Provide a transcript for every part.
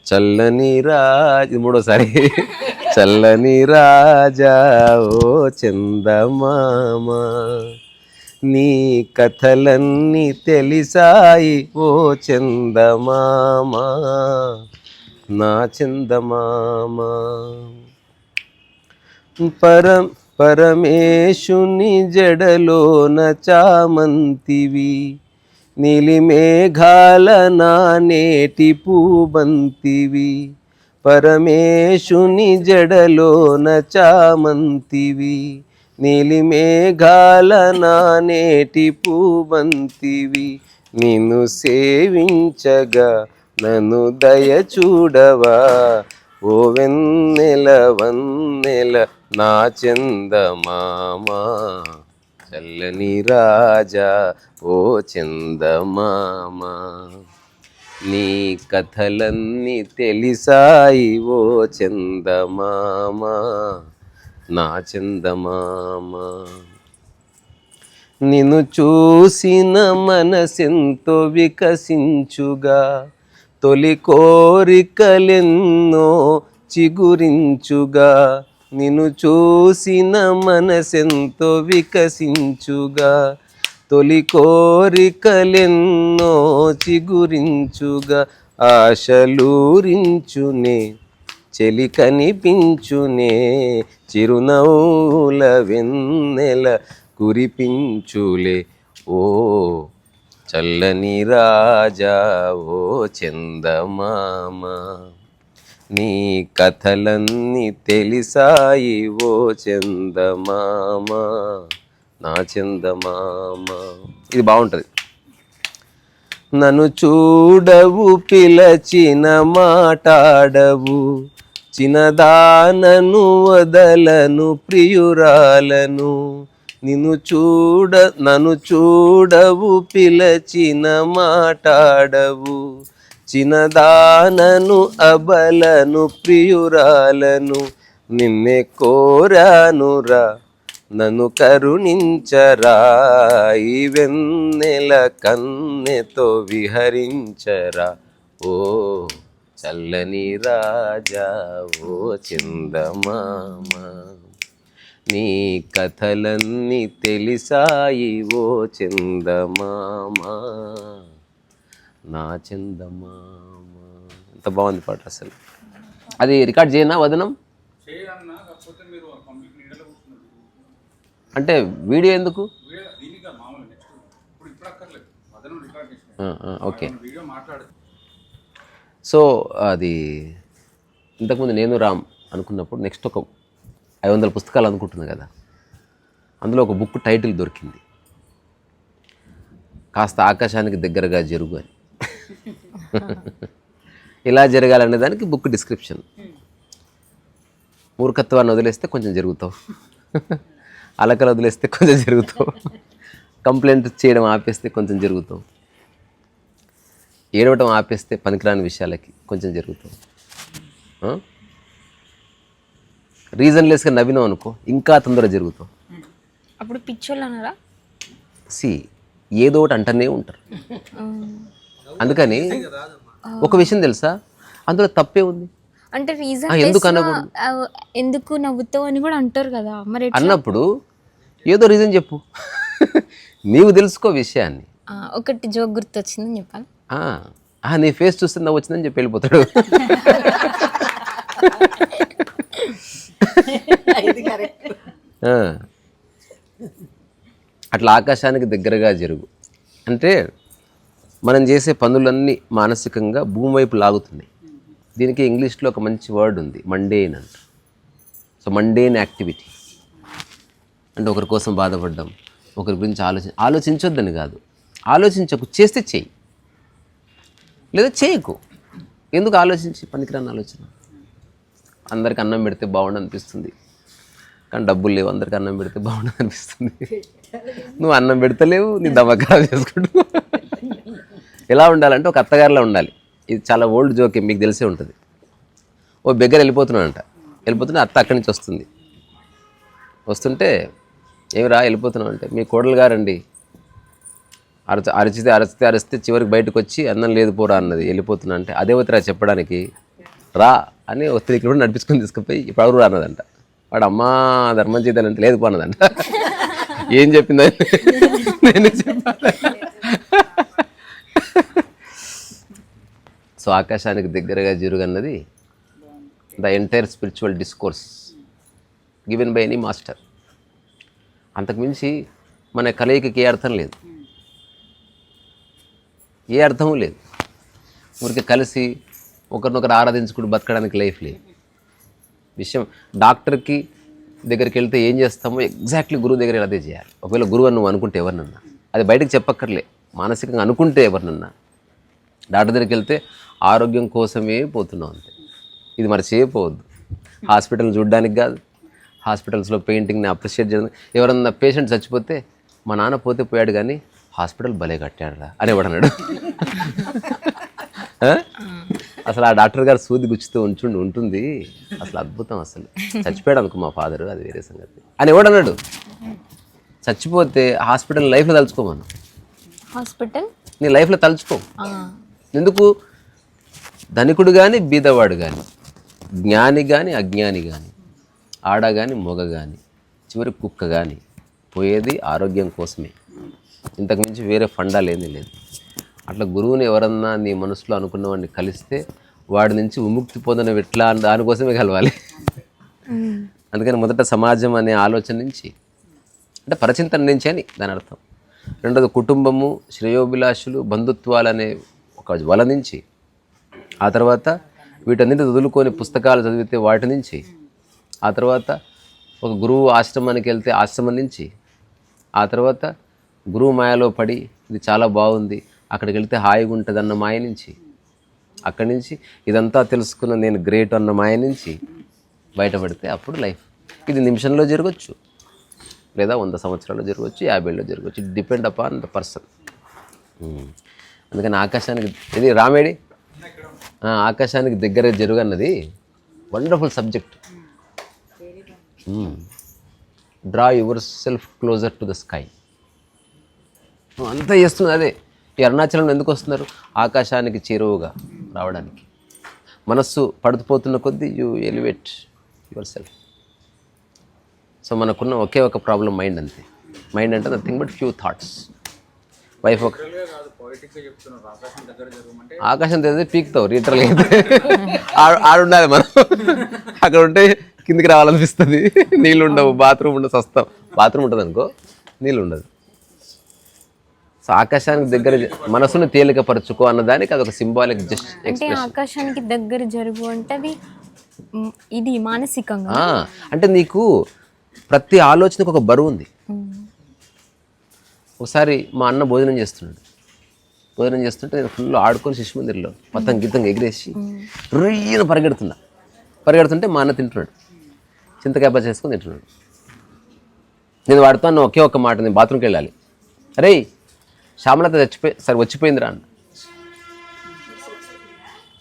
చల్లని రాజు, మూడోసారి. చల్లని రాజా ఓ చందమామ, నీ కథలన్నీ తెలిసాయి ఓ చందమామ, నా చందమామ. పరమేశుని జడలోన చామంతివి, నీలిమేఘాల నానేటి పూబంతివి. పరమేశుని జడలోన చామంతివి, నీలిమేఘాల నానేటి పూబంతివి. నిన్ను సేవించగా నన్ను దయ చూడవా ఓ వెన్నెల వన్నెల నా చందమామ, చల్లని రాజా ఓ చందమామ, నీ కథలన్నీ తెలిసాయి ఓ చందమామ, నా చందమామ. నిన్ను చూసిన మనసెంతో వికసించుగా, తొలి కోరికలెన్నో చిగురించుగా. నిన్ను చూసిన మనసెంతో వికసించుగా, తొలి కోరికలెన్నో చిగురించుగా. ఆశలూరించునే చెలి కనిపించునే, చిరునవ్వుల వెన్నెల కురిపించులే ఓ చల్లని రాజా ఓ చందమామ, నీ కథలన్నీ తెలిసాయి ఓ చందమామ, నా చందమామ. ఇది బాగుంటుంది. నన్ను చూడవు పిలచిన మాటాడవు, చిన్నదానను వదలను ప్రియురాలను. నన్ను చూడవు పిలచిన మాటాడవు, చిన్నదానను అబలను ప్రియురాలను. నిన్నే కోరానురా నన్ను కరుణించరా, ఈ వెన్నెల కన్నెతో విహరించరా ఓ చల్లని రాజా ఓ చందమామ, నీ కథలన్నీ తెలిసాయి ఓ చందమామ, నా చందమామ. ఎంత బాగుంది పాట అసలు. అది రికార్డ్ చేయనా వదనం? అంటే వీడియో ఎందుకు? ఓకే. సో అది ఇంతకుముందు నేను రామ్ అనుకున్నప్పుడు నెక్స్ట్ ఒక 500 పుస్తకాలు అనుకుంటున్నా కదా, అందులో ఒక బుక్ టైటిల్ దొరికింది, కాస్త ఆకాశానికి దగ్గరగా జరుగు అని. ఇలా జరగాలనే దానికి బుక్ డిస్క్రిప్షన్. మూర్ఖత్వాన్ని వదిలేస్తే కొంచెం జరుగుతావు, అలకలు వదిలేస్తే కొంచెం జరుగుతావు, కంప్లైంట్ చేయడం ఆపేస్తే కొంచెం జరుగుతావు, ఏడవటం ఆపేస్తే పనికిరాని విషయాలకి కొంచెం జరుగుతావు, రీజన్లెస్గా నవ్వినావు అనుకో ఇంకా తొందరగా జరుగుతావు. అప్పుడు పిచ్చోళ్ళు అన్నారా? ఏదో ఒకటి అంటనే ఉంటారు. అందుకని ఒక విషయం తెలుసా, అందులో తప్పే ఉంది అంటే రీజన్ ఎందుకు నవ్వుతావు అని కూడా అంటారు కదా. మరి అన్నప్పుడు ఏదో రీజన్ చెప్పు, నీవు తెలుసుకో విషయాన్ని. ఒకటి జోక్ గుర్తొచ్చిందని చెప్పాలి. నీ ఫేస్ చూస్తే నవ్వు వచ్చిందని చెప్పి వెళ్ళిపోతాడు. అట్లా ఆకాశానికి దగ్గరగా జరుగు అంటే మనం చేసే పనులన్నీ మానసికంగా భూమి వైపు లాగుతున్నాయి. దీనికి ఇంగ్లీష్లో ఒక మంచి వర్డ్ ఉంది, మండేన్ అంట. సో మండేన్ యాక్టివిటీ అంటే ఒకరి కోసం బాధపడ్డం, ఒకరి గురించి ఆలోచించొద్దని కాదు, ఆలోచించకు, చేస్తే చెయ్యి, లేదా చేయకు. ఎందుకు ఆలోచించి పనికిరాని ఆలోచన. అందరికి అన్నం పెడితే బాగుండు అనిపిస్తుంది, కానీ డబ్బులు లేవు. అందరికి అన్నం పెడితే బాగుండు అనిపిస్తుంది, నువ్వు అన్నం పెడతలేవు, నీ దమఖరాబ్ చేసుకుంటావు. ఎలా ఉండాలంటే ఒక అత్తగారిలా ఉండాలి. ఇది చాలా ఓల్డ్ జోకే, మీకు తెలిసే ఉంటుంది. ఓ బెగ్గర వెళ్ళిపోతున్నాడంట, వెళ్ళిపోతున్నా అత్త అక్కడి నుంచి వస్తుంది. వస్తుంటే ఏమిరా వెళ్ళిపోతున్నావు అంటే, మీ కోడలు గారండి అరిచితే చివరికి బయటకు వచ్చి అన్నం లేదు పోరా అన్నది, వెళ్ళిపోతున్నా అంటే. అదే వద్దురా చెప్పడానికి, రా అని ఒక 3 కిలోమీటర్ నడిపించుకొని తీసుకుపోయి ఇప్పుడు ఎవరు అన్నదంట. వాడు అమ్మా ధర్మం చేద్దానంటే లేదు పోన్నదంట. ఏం చెప్పిందని నేను చెప్పాను. సో ఆకాశానికి దగ్గరగా జరుగన్నది the entire spiritual discourse given by any master. అంతకుమించి మన కలయికకి ఏ అర్థం లేదు, ఏ అర్థము లేదు. ఊరికి కలిసి ఒకరినొకరు ఆరాధించుకుంటూ బతకడానికి లైఫ్ లేదు. విషయం డాక్టర్కి దగ్గరికి వెళ్తే ఏం చేస్తామో ఎగ్జాక్ట్లీ గురువు దగ్గర అదే చేయాలి. ఒకవేళ గురువు అని నువ్వు అనుకుంటే ఎవరినన్నా, అది బయటకు చెప్పక్కర్లే, మానసికంగా అనుకుంటే ఎవరినన్నా. డాక్టర్ దగ్గరికి వెళ్తే ఆరోగ్యం కోసమే పోతున్నాం అంతే. ఇది మర్చిపోవద్దు. హాస్పిటల్ చూడడానికి కాదు, హాస్పిటల్స్లో పెయింటింగ్ని అప్రిషియేట్ చేయడం. ఎవరన్నా పేషెంట్ చచ్చిపోతే మా నాన్న పోతే పోయాడు కానీ హాస్పిటల్ భలే కట్టాడురా అనేవాడన్నాడు. అసలు ఆ డాక్టర్ గారు సూది గుచ్చుతూ ఉంటుంది అసలు అద్భుతం. అసలు చచ్చిపోయాడు అనుకో మా ఫాదరు, అది వేరే సంగతి అని ఎవడన్నాడు. చచ్చిపోతే హాస్పిటల్ లైఫ్లో తలుచుకోమను, హాస్పిటల్ నీ లైఫ్లో తలుచుకో. ఎందుకు ధనికుడు కానీ బీదవాడు కానీ, జ్ఞాని కానీ అజ్ఞాని కానీ, ఆడ కానీ మొగ కానీ, చివరి కుక్క కానీ పోయేది ఆరోగ్యం కోసమే. ఇంతకుమించి వేరే ఫండాలు ఏమీ లేదు. అట్లా గురువుని ఎవరన్నా నీ మనసులో అనుకున్న వాడిని కలిస్తే వాడి నుంచి విముక్తి పొందడం ఎట్లా అని దానికోసమే కలవాలి. అందుకని మొదట సమాజం అనే ఆలోచన నుంచి, అంటే పరచింతన నుంచి అని దాని అర్థం. రెండోది కుటుంబము, శ్రేయోభిలాషులు, బంధుత్వాలు అనే ఒక వల నుంచి, ఆ తర్వాత వీటన్నిటి వదులుకొని పుస్తకాలు చదివితే వాటి నుంచి, ఆ తర్వాత ఒక గురువు ఆశ్రమానికి వెళ్తే ఆశ్రమం నుంచి, ఆ తర్వాత గురువు మాయలో పడి ఇది చాలా బాగుంది అక్కడికి వెళ్తే హాయిగా ఉంటుంది అన్న మాయ నుంచి, అక్కడి నుంచి ఇదంతా తెలుసుకున్న నేను గ్రేట్ అన్న మాయ నుంచి బయటపడితే అప్పుడు లైఫ్. ఇది నిమిషంలో జరగచ్చు, లేదా 100 సంవత్సరాల్లో జరగవచ్చు, 50 ఏళ్ళలో జరగవచ్చు. It depend upon the person. అందుకని ఆకాశానికి ఇది రామేడి ఆకాశానికి దగ్గర జరుగన్నది wonderful subject. Draw yourself closer to the sky. అంతా చేస్తున్నది అదే. ఈ అరుణాచలంలో ఎందుకు వస్తున్నారు? ఆకాశానికి చేరువగా రావడానికి. మనస్సు పడుతుపోతున్న కొద్దీ you elevate your self. So మనకున్న ఒకే ఒక ప్రాబ్లం మైండ్ అంతే. మైండ్ అంటే nothing but few thoughts. Wife ఒక ఆకాశం తెలియదు పీక్తావు రీటర్లు అయితే ఆడుండాలి మనం. అక్కడ ఉంటే కిందికి రావాలనిపిస్తుంది. నీళ్ళు ఉండవు, బాత్రూమ్ ఉండదు, సస్తాం. బాత్రూమ్ ఉంటుంది అనుకో, నీళ్ళు ఉండదు. సో ఆకాశానికి దగ్గర మనసును తేలికపరచుకో అన్నదానికి అదొక సింబాలిక్ జస్ట్ ఎక్స్ప్రెషన్. ఆకాశానికి దగ్గర జరుగు అంటే ఇది మానసికంగా, అంటే నీకు ప్రతి ఆలోచనకు ఒక బరువు ఉంది. ఒకసారి మా అన్న భోజనం చేస్తుంటే నేను ఫుల్ ఆడుకొని శిశు మందిర్లో మొత్తం గీతంగా ఎగిరేసి రుయ్యను పరిగెడుతుంటే మా అన్న తింటున్నాడు, చింతకాయ పచ్చడి చేసుకొని తింటున్నాడు. నేను వాడుతాను ఒకే ఒక్క మాట, నేను బాత్రూమ్కి వెళ్ళాలి. అరే శ్యామలత వచ్చిపోయిందిరా అన్న,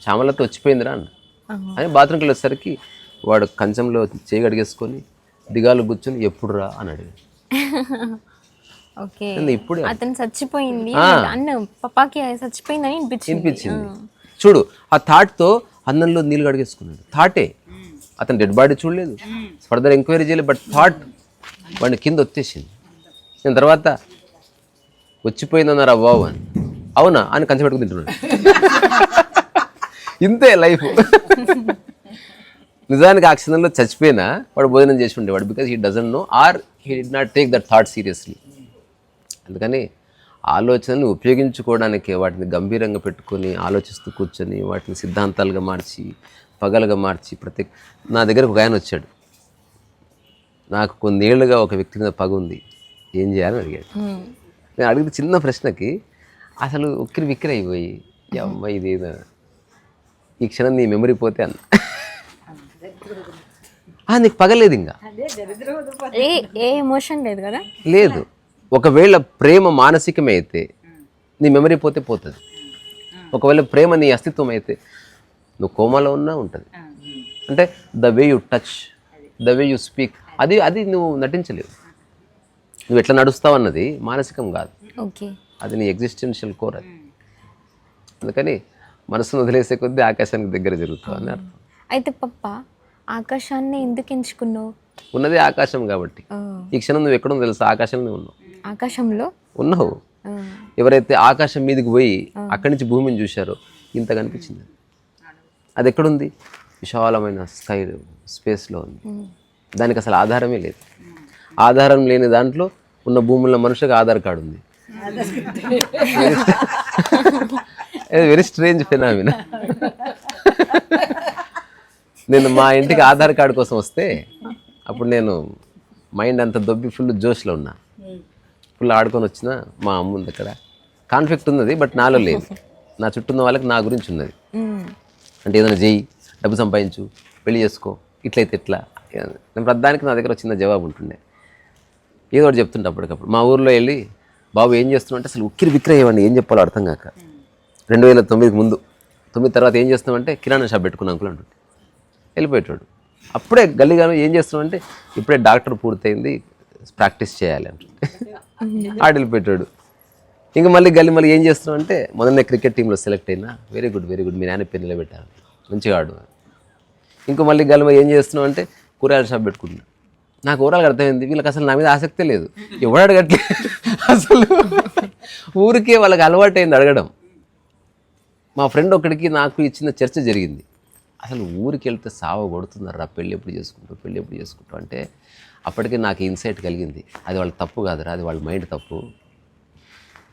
శ్యామలత వచ్చిపోయిందిరా అన్న అని బాత్రూమ్కి వెళ్ళేసరికి వాడు కంచంలో చేయి అడిగేసుకొని దిగాలు కూర్చొని ఎప్పుడు రా అని అడిగాడు. ఇప్పుడు అతను చచ్చిపోయింది అన్న పప్పాకి చచ్చిపోయిందని అనిపించింది. చూడు ఆ థాట్తో అన్నంలో నీళ్ళు కడిగేసుకున్నాడు. థాటే, అతను డెడ్ బాడీ చూడలేదు, ఫర్దర్ ఎంక్వైరీ చేయలేదు, బట్ థాట్ వాడిని కింద వచ్చేసింది. నేను తర్వాత వచ్చిపోయిందన్నారు అవ్వవు అని, అవునా అని కంచె పెట్టుకుని తింటున్నాడు. ఇంతే లైఫ్. నిజానికి ఆ క్షణంలో చచ్చిపోయినా వాడు భోజనం చేసి ఉండేవాడు. Because he doesn't know or he did not take that thought seriously. అందుకని ఆలోచనని ఉపయోగించుకోవడానికి వాటిని గంభీరంగా పెట్టుకొని ఆలోచిస్తూ కూర్చొని వాటిని సిద్ధాంతాలుగా మార్చి పగలుగా మార్చి నా దగ్గరకు ఒక ఆయన వచ్చాడు. నాకు కొన్నేళ్లుగా ఒక వ్యక్తి మీద పగ ఉంది, ఏం చేయాలని అడిగాడు. నేను అడిగిన చిన్న ప్రశ్నకి అసలు ఉక్కిరి విక్కిరి అయిపోయి, అమ్మ ఇదేనా ఈ క్షణం నీ మెమరీ పోతే అన్న. నీకు పగలేదు, ఇంకా ఏ ఎమోషన్ లేదు కదా. లేదు. ఒకవేళ ప్రేమ మానసికమే అయితే నీ మెమరీ పోతే పోతుంది. ఒకవేళ ప్రేమ నీ అస్తిత్వం అయితే నువ్వు కోమాలో ఉన్నా ఉంటుంది. అంటే the way you touch, the way you speak, అది నువ్వు నటించలేవు. నువ్వు ఎట్లా నడుస్తావు అన్నది మానసికం కాదు, అది నీ ఎగ్జిస్టెన్షియల్ కోర్. అది అందుకని మనసును వదిలేసే కొద్దీ ఆకాశానికి దగ్గర జరుగుతావు అని అర్థం. అయితే పప్ప ఆకాశాన్ని ఎందుకు ఎంచుకున్నావు? ఉన్నదే ఆకాశం కాబట్టి. ఈ క్షణం నువ్వు ఎక్కడుందో తెలుసా? ఆకాశంలో ఉన్నావు. ఆకాశంలో ఉన్నావు. ఎవరైతే ఆకాశం మీదకి పోయి అక్కడి నుంచి భూమిని చూశారో ఇంత కనిపించింది. అది ఎక్కడుంది? విశాలమైన స్పేస్లో ఉంది. దానికి అసలు ఆధారమే లేదు. ఆధారం లేని దాంట్లో ఉన్న భూముల్లో మనుషులకు ఆధార్ కార్డు ఉంది. Very strange phenomena. నేను మా ఇంటికి ఆధార్ కార్డు కోసం వస్తే అప్పుడు నేను మైండ్ అంత దొబ్బి ఫుల్ జోష్లో ఉన్నా. ఫుల్ ఆడుకొని వచ్చిన మా అమ్మ ఉంది అక్కడ. కాన్ఫ్లిక్ట్ ఉన్నది, బట్ నాలో లేదు. నా చుట్టూ ఉన్న వాళ్ళకి నా గురించి ఉన్నది. అంటే ఏదైనా చెయ్యి, డబ్బు సంపాదించు, పెళ్లి చేసుకో, ఇట్లయితే ఎట్లా. నేను ప్రధానికి నా దగ్గర చిన్న జవాబు ఉంటుండే. ఏదో ఒకటి చెప్తుంటే అప్పటికప్పుడు. మా ఊర్లో వెళ్ళి బాబు ఏం చేస్తున్నావు అంటే అసలు ఉక్కిరి బిక్కిరి అయ్యేవాడిని, ఏం చెప్పాలో అర్థం కాక. 2009కి ముందు. 9 తర్వాత ఏం చేస్తున్నామంటే కిరాణా షాప్ పెట్టుకున్నాం అంకుల్ అంటుంటే వెళ్ళిపోయేటాడు. అప్పుడే గల్లీగాను ఏం చేస్తున్నామంటే ఇప్పుడే డాక్టర్ పూర్తయింది, ప్రాక్టీస్ చేయాలి అంటుంటే ఆడు వెళ్ళిపోయేటాడు. ఇంకా మళ్ళీ మళ్ళీ ఏం చేస్తున్నాం అంటే మొదలనే క్రికెట్ టీంలో సెలెక్ట్ అయినా, వెరీ గుడ్ మీ నాన్న పేరు నిలబెట్టాను, మంచిగా ఆడు. ఇంకో మళ్ళీ ఏం చేస్తున్నాం అంటే కూరగాయల షాప్ పెట్టుకుంటున్నా. నాకు ఓవరాల్గా అర్థమైంది వీళ్ళకి అసలు నా మీద ఆసక్తే లేదు. ఎవడు అడగట్లే అసలు. ఊరికే వాళ్ళకి అలవాటైంది అడగడం. మా ఫ్రెండ్ ఒకడికి నాకు ఇచ్చిన చర్చ జరిగింది. అసలు ఊరికి వెళ్తే సావ కొడుతున్నారు, పెళ్ళి ఎప్పుడు చేసుకుంటావు అంటే అప్పటికే నాకు ఇన్సైట్ కలిగింది. అది వాళ్ళ తప్పు కాదురా, అది వాళ్ళ మైండ్ తప్పు.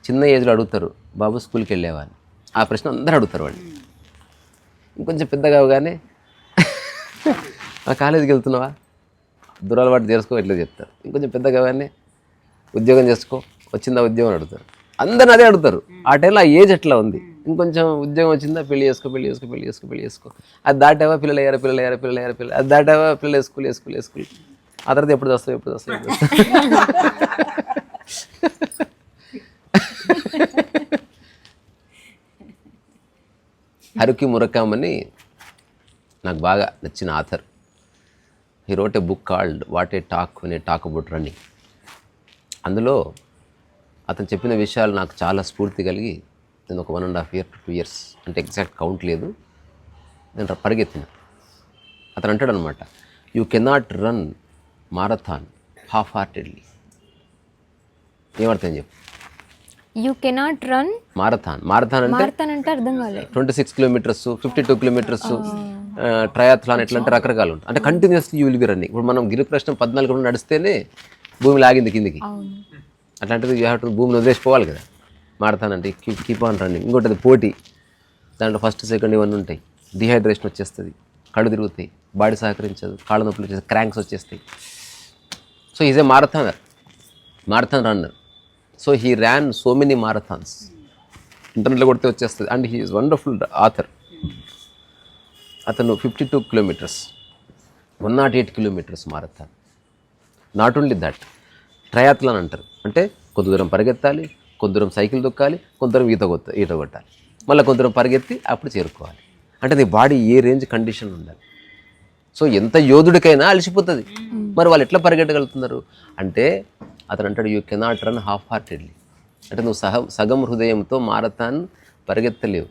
చిన్న ఏజ్లో అడుగుతారు బాబు స్కూల్కి వెళ్ళేవా అని. ఆ ప్రశ్న అందరూ అడుగుతారు వాళ్ళు. ఇంకొంచెం పెద్దగా అవగానే ఆ కాలేజీకి వెళ్తున్నావా, దురలవాటు చేసుకో, ఇట్లా చెప్తారు. ఇంకొంచెం పెద్దగా అవగానే ఉద్యోగం చేసుకో, వచ్చిందా ఉద్యోగం అడుగుతారు. అందరిని అదే అడుగుతారు. ఆ టైంలో ఆ ఏజ్ ఎట్లా ఉంది. ఇంకొంచెం ఉద్యోగం వచ్చిందా పెళ్లి చేసుకో. అది దాటావా పిల్లలు అయ్యారు. అది దాటావా పిల్లలు స్కూల్. ఆ తర్వాత ఎప్పుడు వస్తావు. హరుకి మురకామ్ అని నాకు బాగా నచ్చిన author. He wrote a book called what I talk when I talk about running. అందులో అతను చెప్పిన విషయాలు నాకు చాలా స్ఫూర్తి కలిగి నేను ఒక 1.5 years to 2 years అంటే ఎగ్జాక్ట్ కౌంట్ లేదు, నేను పరిగెత్తిన. అతను అంటాడు అనమాట, you cannot run marathon half heartedly. ఏమర్థం చెప్పు? యూ కెనాట్ రన్ మారథాన్ అంటే అర్థం కాలేదు. 26 kilometers, 52 kilometers, ట్రయాథ్లాన్ ఎట్లా అంటే రకరకాలు ఉంటాయి. అంటే continuously you will be running. ఇప్పుడు మనం గిరిప్రశ్నం 14 kilometers నడిస్తేనే భూమి లాగింది కిందికి. అట్లాంటిది యూ హ్యావ్ టు భూమిని వదిలేసిపోవాలి కదా. మారథాన్ అంటే కీప్ ఆన్ రన్నింగ్. ఇంకోటి అది పోటీ. దాంట్లో ఫస్ట్ సెకండ్ ఇవన్నీ ఉంటాయి. డిహైడ్రేషన్ వచ్చేస్తుంది, కళ్ళు తిరుగుతాయి, బాడీ సహకరించదు, కాళ్ళ నొప్పులు వచ్చేస్తాయి, క్రాంక్స్ వచ్చేస్తాయి. So is a marathon runner. So he ran so many marathons. ఇంటర్నెట్లో కొడితే వచ్చేస్తుంది. And he is wonderful author. అతను 52 kilometers, 108 kilometers మారథాన్. నాట్ ఓన్లీ దట్, ట్రయాథ్లాన్ అంటారు. అంటే కొంత దూరం పరిగెత్తాలి, కొంత దూరం సైకిల్ తొక్కాలి, కొంత దూరం ఈత కొట్టాలి, మళ్ళీ కొంత దూరం పరిగెత్తి అప్పుడు చేరుకోవాలి. అంటే నీ బాడీ ఏ రేంజ్ కండిషన్ ఉండాలి. సో ఎంత యోధుడికైనా అలసిపోతుంది. మరి వాళ్ళు ఎట్లా పరిగెట్టగలుగుతున్నారు అంటే అతను అంటాడు, you cannot run half heartedly. అంటే నువ్వు సగం హృదయంతో మారథాన్ పరిగెత్తలేవు.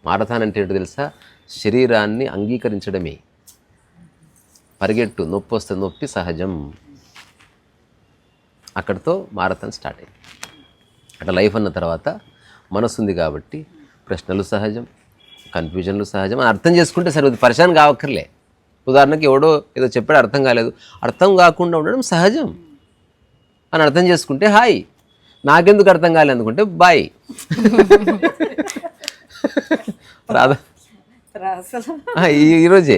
మారథాన్ అంటే ఏంటో తెలుసా? శరీరాన్ని అంగీకరించడమే. పరిగెట్టు, నొప్పి వస్తే నొప్పి సహజం. అక్కడితో మారథాన్ స్టార్ట్ అయింది. అట్లా లైఫ్ అన్న తర్వాత మనసు ఉంది కాబట్టి ప్రశ్నలు సహజం, కన్ఫ్యూజన్లు సహజం అని అర్థం చేసుకుంటే సరే, పరిశాన్ కావక్కర్లే. ఉదాహరణకి ఎవడో ఏదో చెప్పాడు అర్థం కాలేదు, అర్థం కాకుండా ఉండడం సహజం అని అర్థం చేసుకుంటే హాయ్, నాకెందుకు అర్థం కాలేదు అనుకుంటే బాయ్. రాదా ఈరోజే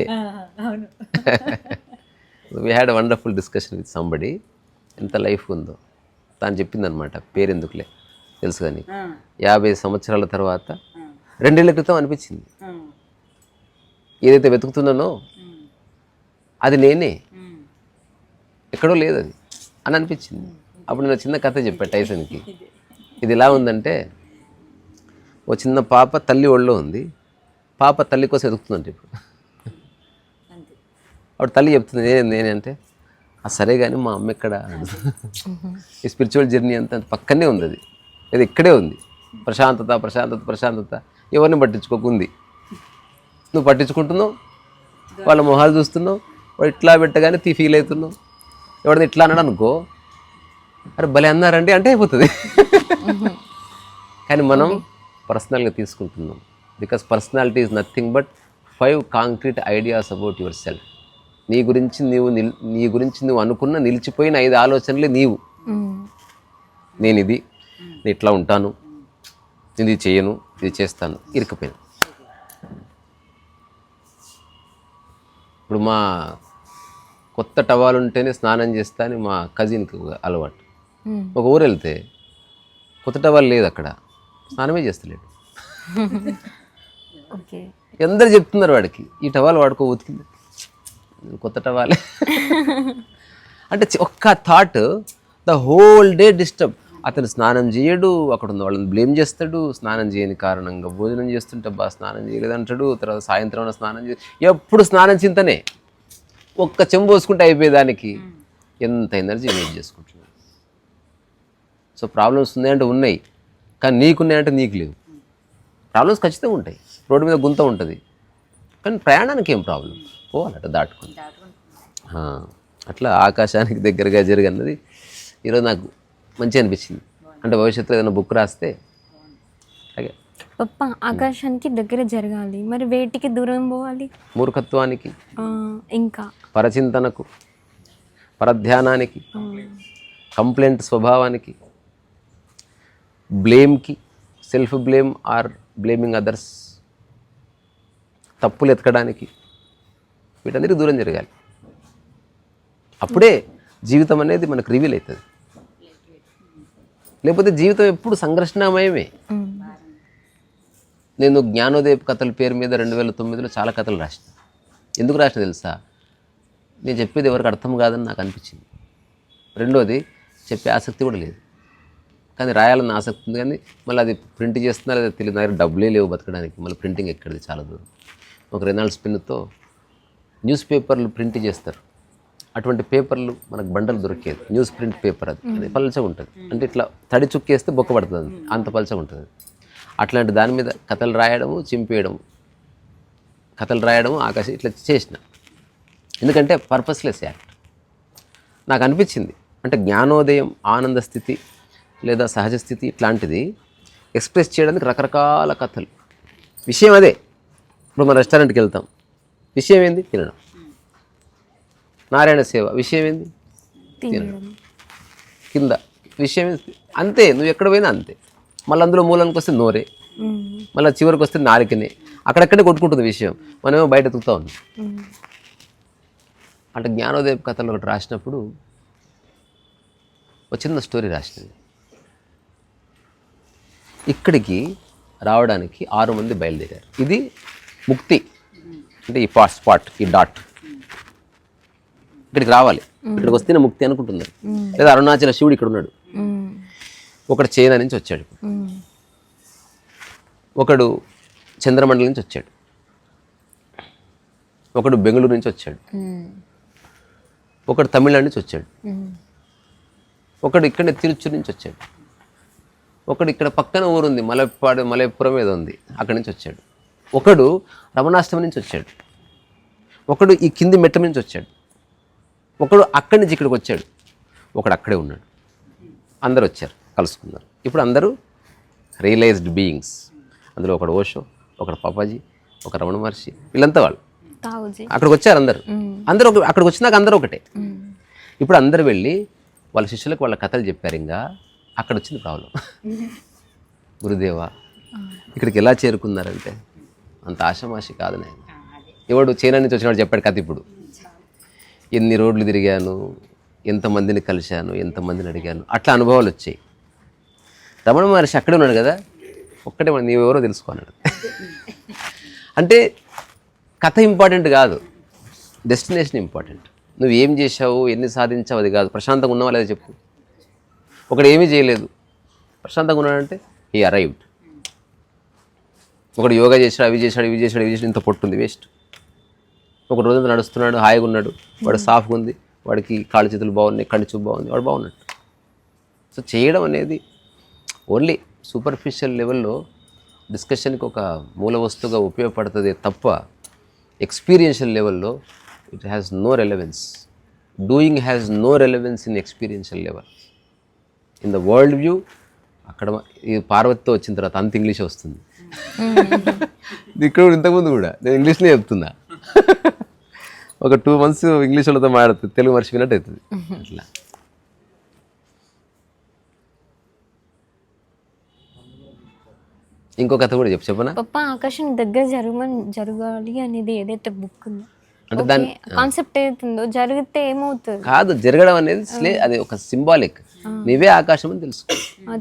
we had wonderful discussion with somebody. ఎంత లైఫ్ ఉందో తాను చెప్పిందనమాట. పేరెందుకులే తెలుసు కానీ 50 సంవత్సరాల తర్వాత 2 ఏళ్ల క్రితం అనిపించింది, ఏదైతే వెతుకుతున్నానో అది నేనే, ఎక్కడో లేదు అది అని అనిపించింది. అప్పుడు నేను చిన్న కథ చెప్పా టైసన్కి. ఇది ఎలా ఉందంటే, ఓ చిన్న పాప తల్లి ఒళ్ళో ఉంది. పాప తల్లి కోసం వెతుకుతుందంటే ఇప్పుడు అప్పుడు తల్లి చెప్తుంది నేనే అంటే, సరే కానీ మా అమ్మ ఎక్కడ? ఈ స్పిరిచువల్ జర్నీ అంతా పక్కనే ఉంది, అది ఇక్కడే ఉంది. ప్రశాంతత ఎవరిని పట్టించుకోకుంది. నువ్వు పట్టించుకుంటున్నావు, వాళ్ళ మొహాలు చూస్తున్నావు, వాడు ఇట్లా పెట్టగానే ఫీల్ అవుతున్నావు. ఎవడన్నా ఇట్లా అన్నాడు అనుకో, అరే భలే అన్నారండి అంటే అయిపోతుంది. కానీ మనం పర్సనల్గా తీసుకుంటున్నాం. Because personality is nothing but 5 concrete ideas about your self. నీ గురించి నువ్వు అనుకున్న నిలిచిపోయిన 5 ఆలోచనలే నీవు. నేను ఇట్లా ఉంటాను, నేను ఇది చేయను, ఇది చేస్తాను, ఇరుక్కుపోయాను. ఇప్పుడు మా కొత్త టవాలు ఉంటేనే స్నానం చేస్తా అని మా కజిన్కి అలవాటు. ఒక ఊరు వెళ్తే కొత్త టవాలు లేదు, అక్కడ స్నానమే చేస్తలేడు. అందరు చెప్తున్నారు వాడికి, ఈ టవాలు వాడుకో ఉతికింది, కొత్త టవాలే. అంటే ఒక్క thought the whole day disturb. అతను స్నానం చేయడు, అక్కడ ఉన్న వాళ్ళని బ్లేమ్ చేస్తాడు, స్నానం చేయని కారణంగా భోజనం చేస్తుంటే స్నానం చేయలేదంటాడు, తర్వాత సాయంత్రం స్నానం ఎప్పుడు స్నానం చింతనే. ఒక్క చెంబు పోసుకుంటే అయిపోయేదానికి ఎంత ఎనర్జీ వేస్ట్ చేసుకుంటున్నాడు. సో ప్రాబ్లమ్స్ ఉన్నాయంటే ఉన్నాయి, కానీ నీకున్నాయంటే నీకు లేవు. ప్రాబ్లమ్స్ ఖచ్చితంగా ఉంటాయి, రోడ్డు మీద గుంత ఉంటుంది, కానీ ప్రయాణానికి ఏం ప్రాబ్లం, పోవాలట దాటుకుని. అట్లా ఆకాశానికి దగ్గరగా జరగన్నది ఈరోజు నాకు మంచిగా అనిపించింది. అంటే భవిష్యత్తులో ఏదైనా బుక్ రాస్తే అలాగే పప్ప ఆకాశానికి దగ్గర జరగాలి, మరి వేటికి దూరం పోవాలి? మూర్ఖత్వానికి, ఇంకా పరచింతనకు, పరధ్యానానికి, కంప్లైంట్ స్వభావానికి, బ్లేమ్కి, self blame or blaming others, తప్పులు ఎతకడానికి, వీటన్నిటికి దూరం జరగాలి. అప్పుడే జీవితం అనేది మనకు రివీల్ అవుతుంది. లేకపోతే జీవితం ఎప్పుడు సంఘర్షణమయమే. నేను జ్ఞానోదయ కథల పేరు మీద 2009లో చాలా కథలు రాసిన. ఎందుకు రాసిన తెలుసా? నేను చెప్పేది ఎవరికి అర్థం కాదని నాకు అనిపించింది. రెండోది, చెప్పే ఆసక్తి కూడా లేదు, కానీ రాయాలన్న ఆసక్తి ఉంది. కానీ మళ్ళీ అది ప్రింట్ చేస్తున్నా లేదా తెలియదు, దగ్గర డబ్బులే లేవు బతకడానికి. మళ్ళీ ప్రింటింగ్ ఎక్కడిది, చాలా దూరం. ఒక రెనాల్డ్స్ పెన్నుతో న్యూస్ పేపర్లు ప్రింట్ చేస్తారు. అటువంటి పేపర్లు మనకు బండలు దొరికేది, న్యూస్ ప్రింట్ పేపర్. అది పలచగా ఉంటుంది, అంటే ఇట్లా తడి చుక్కేస్తే బొక్క పడుతుంది, అంత పలచగా ఉంటుంది. అట్లాంటి దాని మీద కథలు రాయడము, చింపేయడము, కథలు రాయడము, ఆకాశం ఇట్లా చేసిన. ఎందుకంటే పర్పస్లెస్ యాక్ట్. నాకు అనిపించింది, అంటే జ్ఞానోదయం, ఆనంద స్థితి లేదా సహజ స్థితి ఇట్లాంటిది ఎక్స్ప్రెస్ చేయడానికి రకరకాల కథలు. విషయం అదే. ఇప్పుడు మన రెస్టారెంట్కి వెళ్తాం, విషయం ఏంది? తినడం. నారాయణ సేవ, విషయం ఏంది? తినడం. కింద విషయం ఏంది? అంతే. నువ్వు ఎక్కడ పోయినా అంతే. మళ్ళీ అందులో మూలానికి వస్తే నోరే, మళ్ళీ చివరికి వస్తే నాలుకనే, అక్కడక్కడే కొట్టుకుంటుంది విషయం. మనమేమో బయట ఎత్తుకుతా ఉన్నాం. అంటే జ్ఞానోదయ కథలు ఒకటి రాసినప్పుడు ఒక చిన్న స్టోరీ రాసినది. ఇక్కడికి రావడానికి 6 మంది బయలుదేరారు. ఇది ముక్తి, అంటే ఈ స్పాట్, ఈ డాట్. ఇక్కడికి రావాలి, ఇక్కడికి వస్తేనే ముక్తి అనుకుంటున్నారు. లేదా అరుణాచల శివుడు ఇక్కడ ఉన్నాడు. ఒకడు చైనా నుంచి వచ్చాడు, ఒకడు చంద్రమండలి నుంచి వచ్చాడు, ఒకడు బెంగళూరు నుంచి వచ్చాడు, ఒకడు తమిళనాడు నుంచి వచ్చాడు, ఒకడు ఇక్కడనే తిరుచూరు నుంచి వచ్చాడు, ఒకడు ఇక్కడ పక్కన ఊరుంది మలయపురం ఏదో ఉంది, అక్కడి నుంచి వచ్చాడు, ఒకడు రమణాష్టమి నుంచి వచ్చాడు, ఒకడు ఈ కింది మెట్ట నుంచి వచ్చాడు, ఒకడు అక్కడి నుంచి ఇక్కడికి వచ్చాడు, ఒకడు అక్కడే ఉన్నాడు. అందరు వచ్చారు, కలుసుకున్నారు. ఇప్పుడు అందరూ రియలైజ్డ్ బీయింగ్స్. అందులో ఒకడు ఓషో, ఒకడు పాపాజీ, ఒక రమణ మహర్షి, వీళ్ళంతా వాళ్ళు అక్కడికి వచ్చారు. అందరూ అక్కడికి వచ్చినాక అందరూ ఒకటే. ఇప్పుడు అందరు వెళ్ళి వాళ్ళ శిష్యులకు వాళ్ళ కథలు చెప్పారు. ఇంకా అక్కడ వచ్చింది ప్రాబ్లం. గురుదేవా, ఇక్కడికి ఎలా చేరుకున్నారంటే అంత ఆషామాషి కాదు నాయన. ఎవడు చైనా నుంచి వచ్చినవాడు చెప్పాడు కథ. ఇప్పుడు ఎన్ని రోడ్లు తిరిగాను, ఎంతమందిని కలిశాను, ఎంతమందిని అడిగాను, అట్లా అనుభవాలు వచ్చాయి. రమణ మహర్షి అక్కడే ఉన్నాడు కదా, ఒక్కటే నీవెవరో తెలుసుకున్నాడు. అంటే కథ ఇంపార్టెంట్ కాదు, డెస్టినేషన్ ఇంపార్టెంట్. నువ్వు ఏం చేసావు, ఎన్ని సాధించావు అది కాదు. ప్రశాంతంగా ఉన్నావా లేదా చెప్పు. ఒకడు ఏమీ చేయలేదు, ప్రశాంతంగా ఉన్నాడంటే హీ అరైవ్డ్. ఒకడు యోగా చేశాడు, అవి చేశాడు, ఇంత పొట్టుంది, వేస్ట్. ఒక రోజంతా నడుస్తున్నాడు, హాయిగా ఉన్నాడు, వాడు సాఫ్గా ఉంది, వాడికి కాళ్ళు చేతులు బాగున్నాయి, కళ్ళు చూపు బాగుంది, వాడు బాగున్నట్టు. సో చేయడం అనేది ఓన్లీ సూపర్ఫిషియల్ లెవెల్లో డిస్కషన్కి ఒక మూల వస్తువుగా ఉపయోగపడుతుంది తప్ప ఎక్స్పీరియన్షియల్ లెవెల్లో it has no relevance. Doing has no relevance in experiential level. In the world view అక్కడ ఈ పార్వతితో వచ్చిన తర్వాత అంత ఇంగ్లీష్ వస్తుంది. ఇక్కడ ఇంతకుముందు కూడా నేను ఇంగ్లీష్లో చెప్తున్నా. ఒక 2 months ఇంగ్లీష్ వాళ్ళతో మాట్లాడుతుంది, తెలుగు మర్చిపోయినట్టు అవుతుంది. అట్లా ఇంకో కథ కూడా చెప్పనా? పప్ప ఆకాశం దగ్గర జరగాలి అనేది ఏదైతే బుక్ ఉందో, అంటే దాని కాన్సెప్ట్ ఏదైతుందో జరిగితే ఏమవుతుంది కాదు, జరగడం అనేది అది ఒక సింబాలిక్. నీవే ఆకాశం అని తెలుసుకో.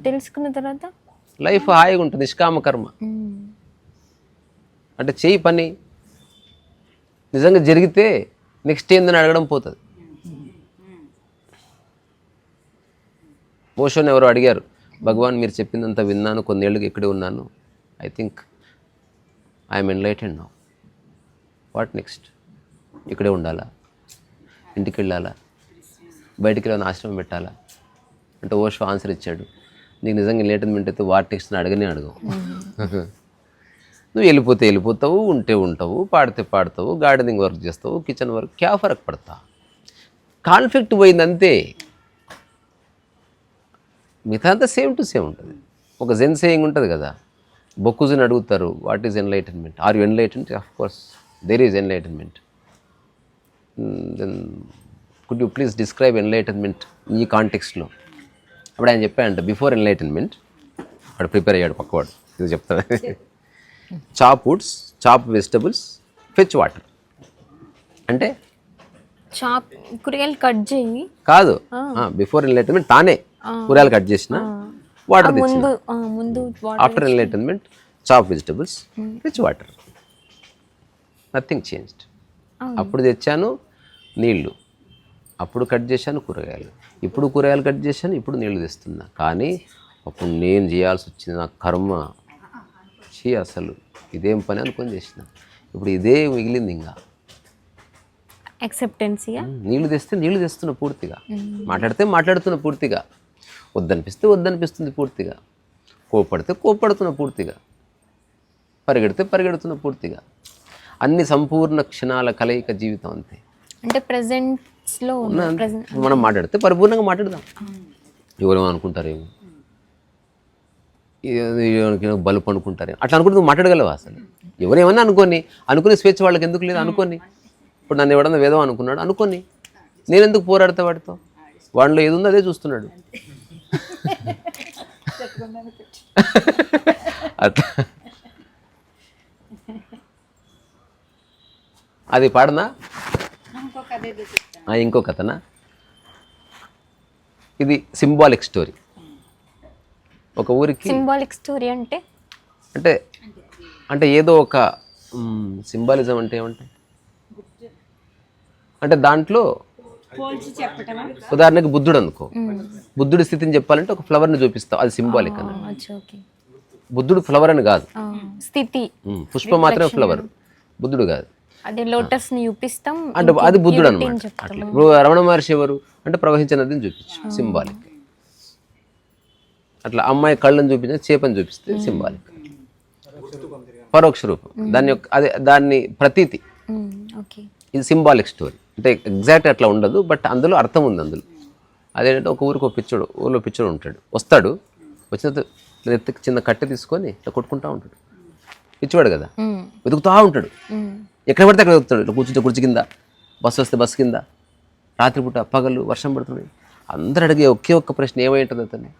తెలుసుకున్న తర్వాత లైఫ్ హాయిగా ఉంటుంది, నిష్కామ కర్మ. అంటే చేయి పని నిజంగా జరిగితే నెక్స్ట్ ఏందని అడగడం పోతుంది. ఓషోని ఎవరో అడిగారు, భగవాన్ మీరు చెప్పిందంతా విన్నాను, కొన్నేళ్ళకి ఇక్కడే ఉన్నాను, I think I'm enlightened now, what next? ఇక్కడే ఉండాలా, ఇంటికి వెళ్ళాలా, బయటికి వెళ్ళిన ఆశ్రమం పెట్టాలా అంటే ఓషో ఆన్సర్ ఇచ్చాడు, నీకు నిజంగా ఎన్లైటన్మెంట్ అయితే వాట్ నెక్స్ట్ అడగనే అడగవు. నువ్వు వెళ్ళిపోతే వెళ్ళిపోతావు, ఉంటే ఉంటావు, పాడితే పాడతావు, గార్డెనింగ్ వర్క్ చేస్తావు, కిచెన్ వర్క్, క్యా ఫరక్ పడతా. కాన్ఫ్లిక్ట్ పోయింది అంతే, మిగతా అంతా సేమ్ టు సేమ్ ఉంటుంది. ఒక జెన్ సేయింగ్ ఉంటుంది కదా, బొక్కుజుని అడుగుతారు what is enlightenment, are you enlightened? Of course there is enlightenment. Then could you please describe enlightenment ఈ కాంటెక్స్ట్లో? అప్పుడు ఆయన చెప్పాడంట, బిఫోర్ ఎన్లైటన్మెంట్ వాడు ప్రిపేర్ అయ్యాడు పక్కవాడు, ఇది చెప్తాడు. Chop woods, chop vegetables, fetch water. అంటే కూరగాయలు కట్ చేయి కాదు, బిఫోర్ ఎన్లైటన్మెంట్ తానే కూరగాయలు కట్ చేసిన, వాటర్ తెచ్చిన. After enlightenment chop vegetables, fetch water, nothing changed. అప్పుడు తెచ్చాను నీళ్లు, అప్పుడు కట్ చేశాను కూరగాయలు, ఇప్పుడు కూరగాయలు కట్ చేశాను, ఇప్పుడు నీళ్లు తెస్తున్నా. కానీ అప్పుడు నేను చేయాల్సి వచ్చింది నా కర్మ, అసలు ఇదేం పని అనుకొని చేసిన, ఇప్పుడు ఇదే మిగిలింది. ఇంకా యాక్సెప్టెన్సీగా నీళ్లు తెస్తే నీళ్లు తెస్తున్నా పూర్తిగా, మాట్లాడితే మాట్లాడుతున్నా పూర్తిగా, వద్దనిపిస్తే వద్దనిపిస్తుంది పూర్తిగా, కోపడితే కోపడుతున్నా పూర్తిగా, పరిగెడితే పరిగెడుతున్నా పూర్తిగా. అన్ని సంపూర్ణ క్షణాల కలయిక జీవితం అంతే. అంటే ప్రెజెంట్స్లో మనం మాట్లాడితే పరిపూర్ణంగా మాట్లాడదాం. ఎవరేమో అనుకుంటారేమో, బలుపు అనుకుంటారేమో, అట్లా అనుకుంటే నువ్వు మాట్లాడగలవా? అసలు ఎవరేమన్నా అనుకునే స్వేచ్ఛ వాళ్ళకి ఎందుకు లేదు? అనుకోని, ఇప్పుడు నన్ను ఎవడన్నా వేదం అనుకున్నాడు అనుకోని, నేను ఎందుకు పోరాడతా వాడితో? వాడిలో ఏది ఉందో అదే చూస్తున్నాడు. అట్లా అది పాడనా? ఇంకో కథనా? ఇది సింబాలిక్ స్టోరీ. ఒక ఊరికి సింబాలిక్ స్టోరీ అంటే అంటే అంటే ఏదో ఒక సింబాలిజం అంటే ఏమంటే, అంటే దాంట్లో ఉదాహరణకి బుద్ధుడు అనుకో, బుద్ధుడి స్థితిని చెప్పాలంటే ఒక ఫ్లవర్ని చూపిస్తావు, అది సింబాలిక్ అన్నమాట. బుద్ధుడు ఫ్లవర్ అని కాదు, స్థితి, పుష్పం మాత్రమే ఫ్లవర్, బుద్ధుడు కాదు. అదే లోటస్ ని చూపిస్తాం అంటే అది బుద్ధుడు అనమాట. అట్లా ఇప్పుడు రమణ మహర్షి ఎవరు అంటే ప్రవహించిన నదిని చూపించు, సింబాలిక్. అట్లా అమ్మాయి కళ్ళని చూపించిన చేపని చూపిస్తే సింబాలిక్, పరోక్ష రూపం, దాని యొక్క అదే దాన్ని ప్రతీతి. ఇది సింబాలిక్ స్టోరీ. అంటే ఎగ్జాక్ట్ అట్లా ఉండదు, బట్ అందులో అర్థం ఉంది. అందులో అదేంటంటే ఒక ఊరికి ఒక పిచ్చోడు, ఊళ్ళో పిచ్చోడు ఉంటాడు, వస్తాడు, వచ్చిన ఎత్తుకి చిన్న కట్టె తీసుకొని ఇట్లా కొట్టుకుంటా ఉంటాడు. పిచ్చివాడు కదా, వెతుకుతూ ఉంటాడు, ఎక్కడ పడితే అక్కడ వెతుకుతాడు. ఇట్లా కూర్చుంటే కుర్చీ కింద, బస్సు వస్తే బస్సు కింద, రాత్రిపూట పగలు వర్షం పడుతుంది. అందరు అడిగే ఒకే ఒక్క ప్రశ్న ఏమైంటుంది అతన్ని,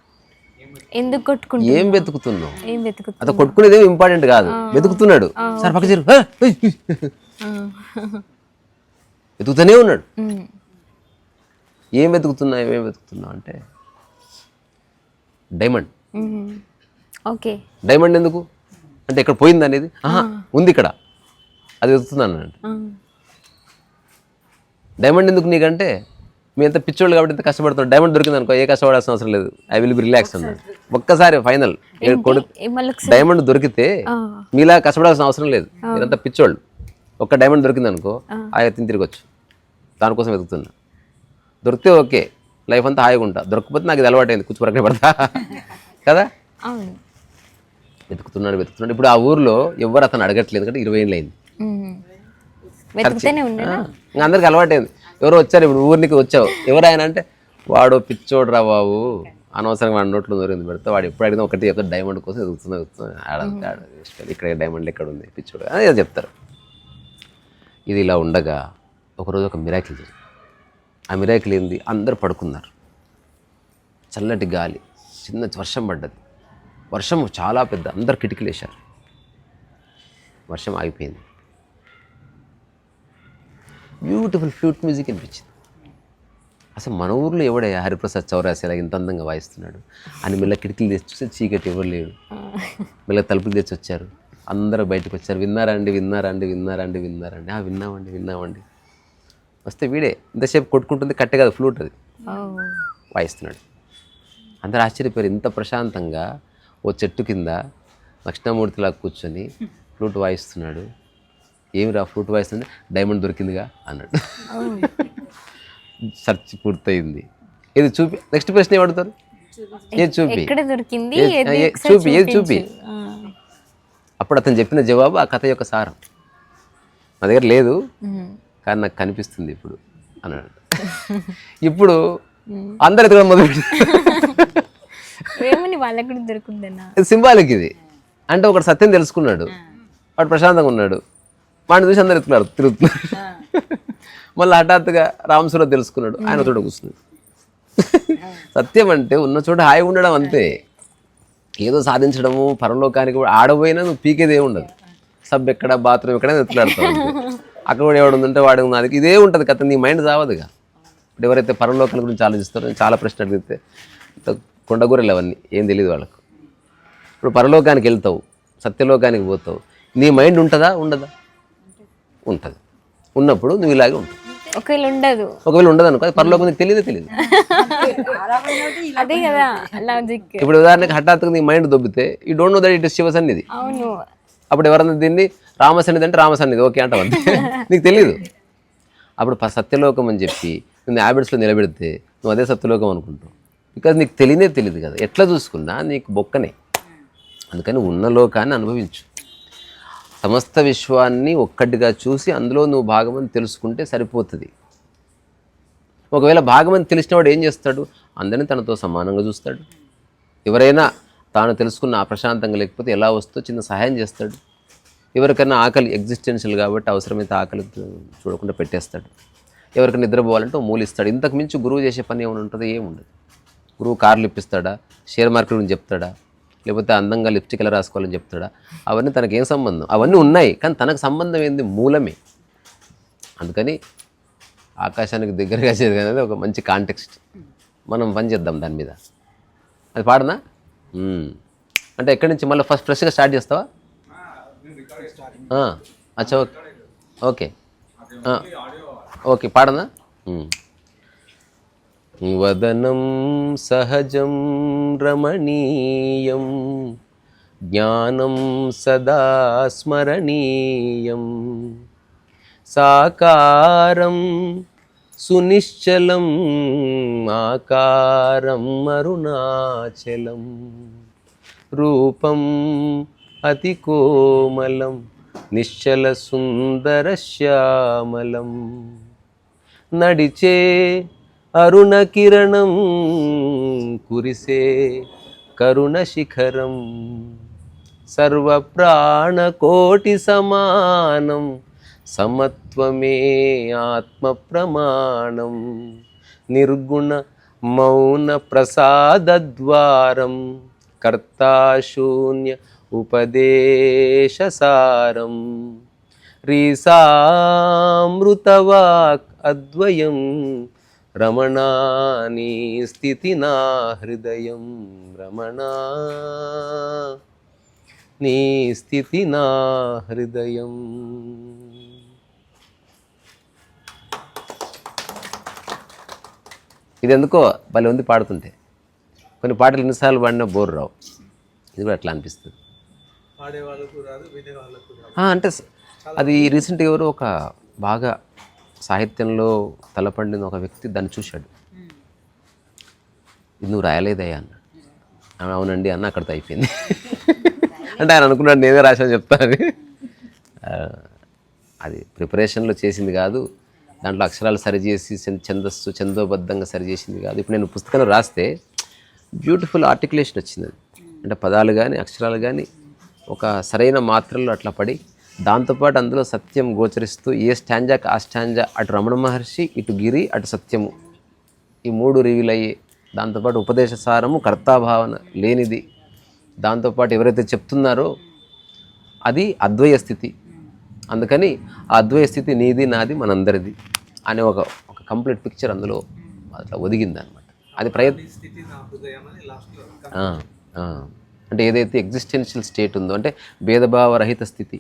ఎందుకు కొట్టుకుంటా, ఏం వెతుకుతున్నావు? అతను కొట్టుకునేది ఇంపార్టెంట్ కాదు, వెతుకుతున్నాడు. సార్ పక్క చేరు, వెతుకుతూనే ఉన్నాడు. ఏం వెతుకుతున్నావు అంటే డైమండ్. ఓకే, డైమండ్ ఎందుకు అంటే ఇక్కడ పోయింది అనేది ఉంది, ఇక్కడ అది వెతుకుతున్నాను అంటే. డైమండ్ ఎందుకు నీకంటే మీ ఎంత పిచ్చోళ్ళు కాబట్టి ఇంత కష్టపడుతున్నాడు. డైమండ్ దొరికింది అనుకో, ఏ కష్టపడాల్సిన అవసరం లేదు, ఐ విల్ బి రిలాక్స్ అన్నాడు. ఒక్కసారి ఫైనల్ డైమండ్ దొరికితే మీలా కష్టపడాల్సిన అవసరం లేదు, మీరంతా పిచ్చోళ్ళు. ఒక్క డైమండ్ దొరికింది అనుకో, హాయిగా తిని తిరగొచ్చు. దానికోసం వెతుకుతున్నా. దొరికితే ఓకే, లైఫ్ అంతా హాయిగా ఉంటా. దొరకకపోతే నాకు ఇది అలవాటైంది, కూర్చోపరకే పడతా కదా. వెతుకుతున్నాడు. ఇప్పుడు ఆ ఊర్లో ఎవరు అతను అడగట్లేదు, ఎందుకంటే 20 ఏళ్ళు అయింది. వెతుకుతూనే ఉండేనా? ఇంకా అందరికి అలవాటైంది. ఎవరో వచ్చారు, ఇప్పుడు ఊరికి వచ్చావు, ఎవరు ఆయన అంటే వాడు పిచ్చోడు రా బాబు, అనవసరంగా వాడి నోట్లో దొరికింది పెడతా, వాడు ఎప్పుడు అడిగినా ఒకటి ఒక డైమండ్ కోసం ఎదుగుతున్నా ఇక్కడ డైమండ్ ఎక్కడ ఉంది పిచ్చోడు అని ఏదో చెప్తారు. ఇది ఇలా ఉండగా ఒకరోజు ఒక మిరాకిల్ జరిగింది. ఆ మిరాకిల్ ఏంది, అందరు పడుకున్నారు, చల్లటి గాలి, చిన్న వర్షం పడ్డది, వర్షం చాలా పెద్ద, అందరు కిటికీలు వేశారు, వర్షం ఆగిపోయింది, బ్యూటిఫుల్ ఫ్లూట్ మ్యూజిక్ అనిపించింది. అసలు మన ఊర్లో ఎవడయ్యా హరిప్రసాద్ చౌరాసి ఇంత అందంగా వాయిస్తున్నాడు అని మెల్ల కిటికీలు తెచ్చి చూస్తే చీకటి ఎవరు లేడు, మెల్ల తలుపులు తెచ్చి వచ్చారు, అందరూ బయటకు వచ్చారు. విన్నారండి విన్నామండి. వస్తే వీడే ఇంతసేపు కొట్టుకుంటుంది, కట్టే కాదు ఫ్లూట్, అది వాయిస్తున్నాడు. అందరు ఆశ్చర్యపోయారు, ఇంత ప్రశాంతంగా ఓ చెట్టు కింద దక్షిణామూర్తిలా కూర్చొని ఫ్లూట్ వాయిస్తున్నాడు, ఏమిరా ఫ్లూట్ వాయిస్తుంది, డైమండ్ దొరికిందిగా అన్నాడు. సెర్చ్ పూర్తయింది. ఇది చూపి, నెక్స్ట్ ప్రశ్న ఏమడుతారు, ఏది చూపి, ఏది చూపి. అప్పుడు అతను చెప్పిన జవాబు ఆ కథ యొక్క సారం. నా దగ్గర లేదు కానీ నాకు కనిపిస్తుంది ఇప్పుడు అన్నాడు. ఇప్పుడు అందరు ఎక్కడ మొదలు సింబాలిక్ ఇది. అంటే ఒకటి సత్యం తెలుసుకున్నాడు, వాడు ప్రశాంతంగా ఉన్నాడు, వాడిని చూసి అందరు ఎత్తుకున్నారు తిరుగుతున్నారు. మళ్ళీ హఠాత్తుగా రామసురత్ తెలుసుకున్నాడు, ఆయన చోట కూర్చున్నాడు. సత్యం అంటే ఉన్న చోట హాయి ఉండడం అంతే. ఏదో సాధించడము, పరలోకానికి ఆడపోయినా నువ్వు పీకేదే ఉండదు. సబ్ ఎక్కడ, బాత్రూమ్ ఎక్కడ ఎత్తులాడతావు, అక్కడ కూడా ఎవడు ఉందంటే వాడు ఉన్నది, ఇదే ఉంటుంది కథ. నీ మైండ్ చావదుగా. ఇప్పుడు ఎవరైతే పరలోకాల గురించి ఆలోచిస్తారో, చాలా ప్రశ్న అడిగితే కొండగూరలు అవన్నీ ఏం తెలియదు వాళ్ళకు. ఇప్పుడు పరలోకానికి వెళ్తావు, సత్యలోకానికి పోతావు, నీ మైండ్ ఉంటుందా ఉండదా? ఉంటుంది. ఉన్నప్పుడు నువ్వు ఇలాగే ఉంటావు. ఒకవేళ ఉండదు అనుకో, పరలోకం నీకు తెలియదు. అదే కదా లాజిక్. ఇప్పుడు ఉదాహరణకి హఠాత్తుగా నీ మైండ్ దొబ్బితే you don't know that it is Shiva సన్నిధి. అప్పుడు ఎవరన్నా దీన్ని రామసన్నిధి అంటే రామసన్నిధి ఓకే అంటావు, అంతే. నీకు తెలియదు. అప్పుడు సత్యలోకం అని చెప్పి నువ్వు హ్యాబిట్స్లో నిలబెడితే నువ్వు అదే సత్యలోకం అనుకుంటావు. బికాజ్ నీకు తెలియదు కదా. ఎట్లా చూసుకున్నా నీకు బొక్కనే. అందుకని ఉన్న లోకాన్ని అనుభవించు. సమస్త విశ్వాన్ని ఒక్కటిగా చూసి అందులో నువ్వు భాగమని తెలుసుకుంటే సరిపోతుంది. ఒకవేళ భాగమని తెలిసినవాడు ఏం చేస్తాడు, అందరినీ తనతో సమానంగా చూస్తాడు. ఎవరైనా తాను తెలుసుకున్న ప్రశాంతంగా లేకపోతే ఎలా వస్తో చిన్న సహాయం చేస్తాడు. ఎవరికైనా ఆకలి ఎగ్జిస్టెన్షియల్ కాబట్టి అవసరమైతే ఆకలి చూడకుండా పెట్టేస్తాడు. ఎవరికైనా నిద్రపోవాలంటే మూలిస్తాడు. ఇంతకు మించి గురువు చేసే పని ఏమైనా ఉంటుందో ఏముండదు. గురువు కార్లు ఇప్పిస్తాడా, షేర్ మార్కెట్ గురించి చెప్తాడా, లేకపోతే అందంగా లిప్స్టిక్ ఎలా రాసుకోవాలని చెప్తాడా? అవన్నీ తనకేం సంబంధం? అవన్నీ ఉన్నాయి కానీ తనకు సంబంధం ఏంది? మూలమే. అందుకని ఆకాశానికి దగ్గరగా చేసేది అనేది ఒక మంచి కాంటెక్స్ట్. మనం పని చేద్దాం దాని మీద. అది పాడనా? అంటే ఎక్కడి నుంచి మళ్ళీ ఫ్రెష్గా స్టార్ట్ చేస్తావా? అచ్చా, ఓకే ఓకే పాడనా? వదనం సహజం రమణీయం జ్ఞానం సదా స్మరణీయం సాకారం సునిశ్చలం ఆకారం అరుణాచలం రూపం అతి కోమలం నిశ్చల సుందర శ్యామలం నడిచే అరుణ కిరణం కురిసే కరుణ శిఖరం సర్వ ప్రాణకోటి సమానం సమత్వమే ఆత్మ ప్రమాణం నిర్గుణ మౌన ప్రసాదద్వారం కర్తాశూన్య ఉపదేశసారం రీసామృతవాక్ అద్వయం రమణాని స్థితి నా హృదయం రమణా నీ స్థితి నా హృదయం. ఇది ఎందుకో భలే ఉంది పాడుతుంటే. కొన్ని పాటలు ఎన్నిసార్లు పాడినా బోర్ రావు. ఇది కూడా అట్లా అనిపిస్తుంది. అంటే అది రీసెంట్గా ఎవరు ఒక బాగా సాహిత్యంలో తలపండిన ఒక వ్యక్తి దాన్ని చూశాడు. ఇది నువ్వు రాయలేదయ్యా అన్న. అవునండి అన్న, అక్కడితో అయిపోయింది. అంటే ఆయన అనుకున్నాడు నేనే రాశాను చెప్తానని. అది ప్రిపరేషన్లో చేసింది కాదు, దాంట్లో అక్షరాలు సరిచేసి ఛందోబద్ధంగా సరిచేసింది కాదు. ఇప్పుడు నేను పుస్తకంలో రాస్తే బ్యూటిఫుల్ ఆర్టికులేషన్ వచ్చింది. అది అంటే పదాలు కానీ అక్షరాలు కానీ ఒక సరైన మాత్రల్లో అట్లా పడి, దాంతోపాటు అందులో సత్యం గోచరిస్తూ ఏ స్టాంజాకి ఆ స్టాంజా, అటు రమణ మహర్షి, ఇటు గిరి, అటు సత్యము, ఈ మూడు రివీల్ అయ్యి, దాంతోపాటు ఉపదేశ సారము, కర్తాభావన లేనిది, దాంతోపాటు ఎవరైతే చెప్తున్నారో అది అద్వయ స్థితి. అందుకని ఆ అద్వయ స్థితి నీది నాది మనందరిది అనే ఒక కంప్లీట్ పిక్చర్ అందులో అట్లా ఒదిగింది అనమాట. అది అంటే ఏదైతే ఎగ్జిస్టెన్షియల్ స్టేట్ ఉందో, అంటే భేదభావరహిత స్థితి,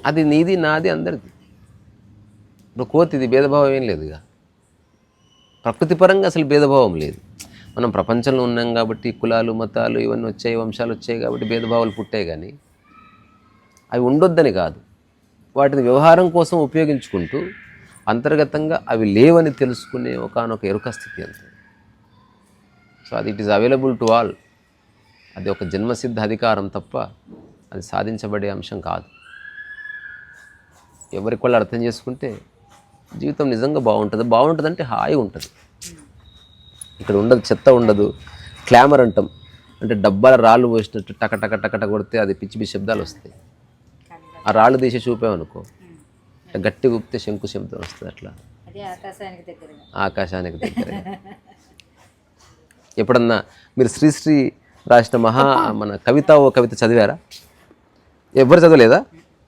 అది నీది నాది అందరిది. ఇప్పుడు కోతిది భేదభావం ఏం లేదుగా, ప్రకృతిపరంగా అసలు భేదభావం లేదు. మనం ప్రపంచంలో ఉన్నాం కాబట్టి కులాలు మతాలు ఇవన్నీ వచ్చాయి, వంశాలు వచ్చాయి కాబట్టి భేదభావాలు పుట్టాయి, కానీ అవి ఉండొద్దని కాదు. వాటిని వ్యవహారం కోసం ఉపయోగించుకుంటూ అంతర్గతంగా అవి లేవని తెలుసుకునే ఒకానొక ఎరుక స్థితి అంతే. సో అది it is available to all. అది ఒక జన్మసిద్ధ అధికారం తప్ప అది సాధించబడే అంశం కాదు. ఎవరికి వాళ్ళు అర్థం చేసుకుంటే జీవితం నిజంగా బాగుంటుంది అంటే హాయి ఉంటుంది. ఇక్కడ ఉండదు, చెత్త ఉండదు, క్లామర్ అంటాం, అంటే డబ్బాల రాళ్ళు పోసినట్టు టక టక కొడితే అది పిచ్చి పిచ్చి శబ్దాలు వస్తాయి. ఆ రాళ్ళు తీసి చూపామనుకో, గట్టి ఊపితే శంకు శబ్దం వస్తుంది. అట్లా ఆకాశానికి దగ్గర. ఎప్పుడన్నా మీరు శ్రీశ్రీ రాసిన మన కవిత చదివారా? ఎవరు చదవలేదా?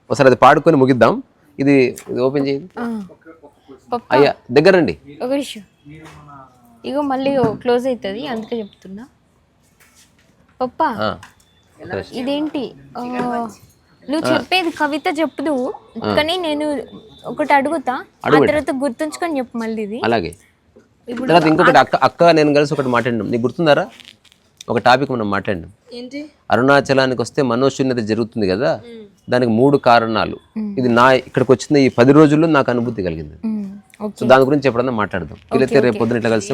ఒకసారి అది పాడుకొని ముగిద్దాం. ఇది ఓపెన్ చేయండి అయ్యా, దగ్గరండి. ఒక విషయం, ఇగో మళ్ళీ క్లోజ్ అవుతుంది అందుకే చెప్తున్నా. పప్పా ఇదేంటి నువ్వు చెప్పేది కవిత చెప్పుదు, కానీ నేను ఒకటి అడుగుతా, ఆ తర్వాత గుర్తుంచుకొని చెప్పు మళ్ళీ. ఇది అలాగే. తర్వాత ఇంకొకటి అక్క నేను కలిసి ఒకటి మాట్లాడినాం, నీకు గుర్తుందారా? ఒక టాపిక్ మనం మాట్లాడినాం. అరుణాచలానికి వస్తే మనోశూన్యత జరుగుతుంది కదా, దానికి 3 కారణాలు. ఇది ఇక్కడికి వచ్చిన ఈ 10 రోజుల్లో నాకు అనుభూతి కలిగింది. సో దాని గురించి ఎప్పుడన్నా మాట్లాడదాం. వీలైతే రేపు పొద్దున ఇట్లా కలిసి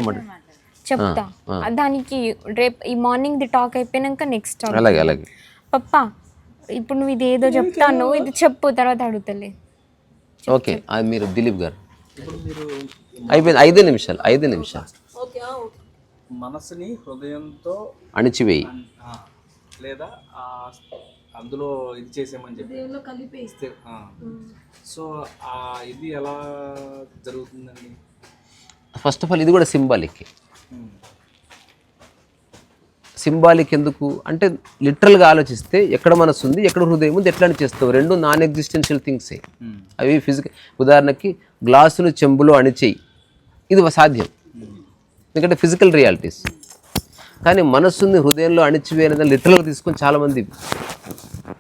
చెప్తా. దానికి రేపు ఈ మార్నింగ్ ది టాక్ అయిపోయినాక నెక్స్ట్. అలాగే అలాగే. పప్పా ఇప్పుడు నువ్వు ఇది ఏదో చెప్తాను, ఇది చెప్పు, తర్వాత అడుగుతలే. ఓకే, అది మీరు దిలీప్ గారు అయిపోయింది. 5 నిమిషాలు. మనసుని హృదయంతో అణిచివేయి, లేదా అందులో ఇది చేసామని చెప్పి కలిపేస్తే, సో ఇది ఎలా జరుగుతుందండి? ఫస్ట్ ఆఫ్ ఆల్ ఇది కూడా సింబాలిక్ ఎందుకు అంటే, లిటరల్గా ఆలోచిస్తే ఎక్కడ మనసు ఉంది, ఎక్కడ హృదయం ఉంది, ఎట్లా చేస్తావు, 2 నాన్ ఎగ్జిస్టెన్షియల్ థింగ్సే అవి. ఫిజికల్ ఉదాహరణకి గ్లాసును చెంబులో అణిచేయి, ఇది సాధ్యం, ఎందుకంటే ఫిజికల్ రియాలిటీస్. కానీ మనస్సుని హృదయంలో అణిచివేయని లిటరల్గా తీసుకొని చాలామంది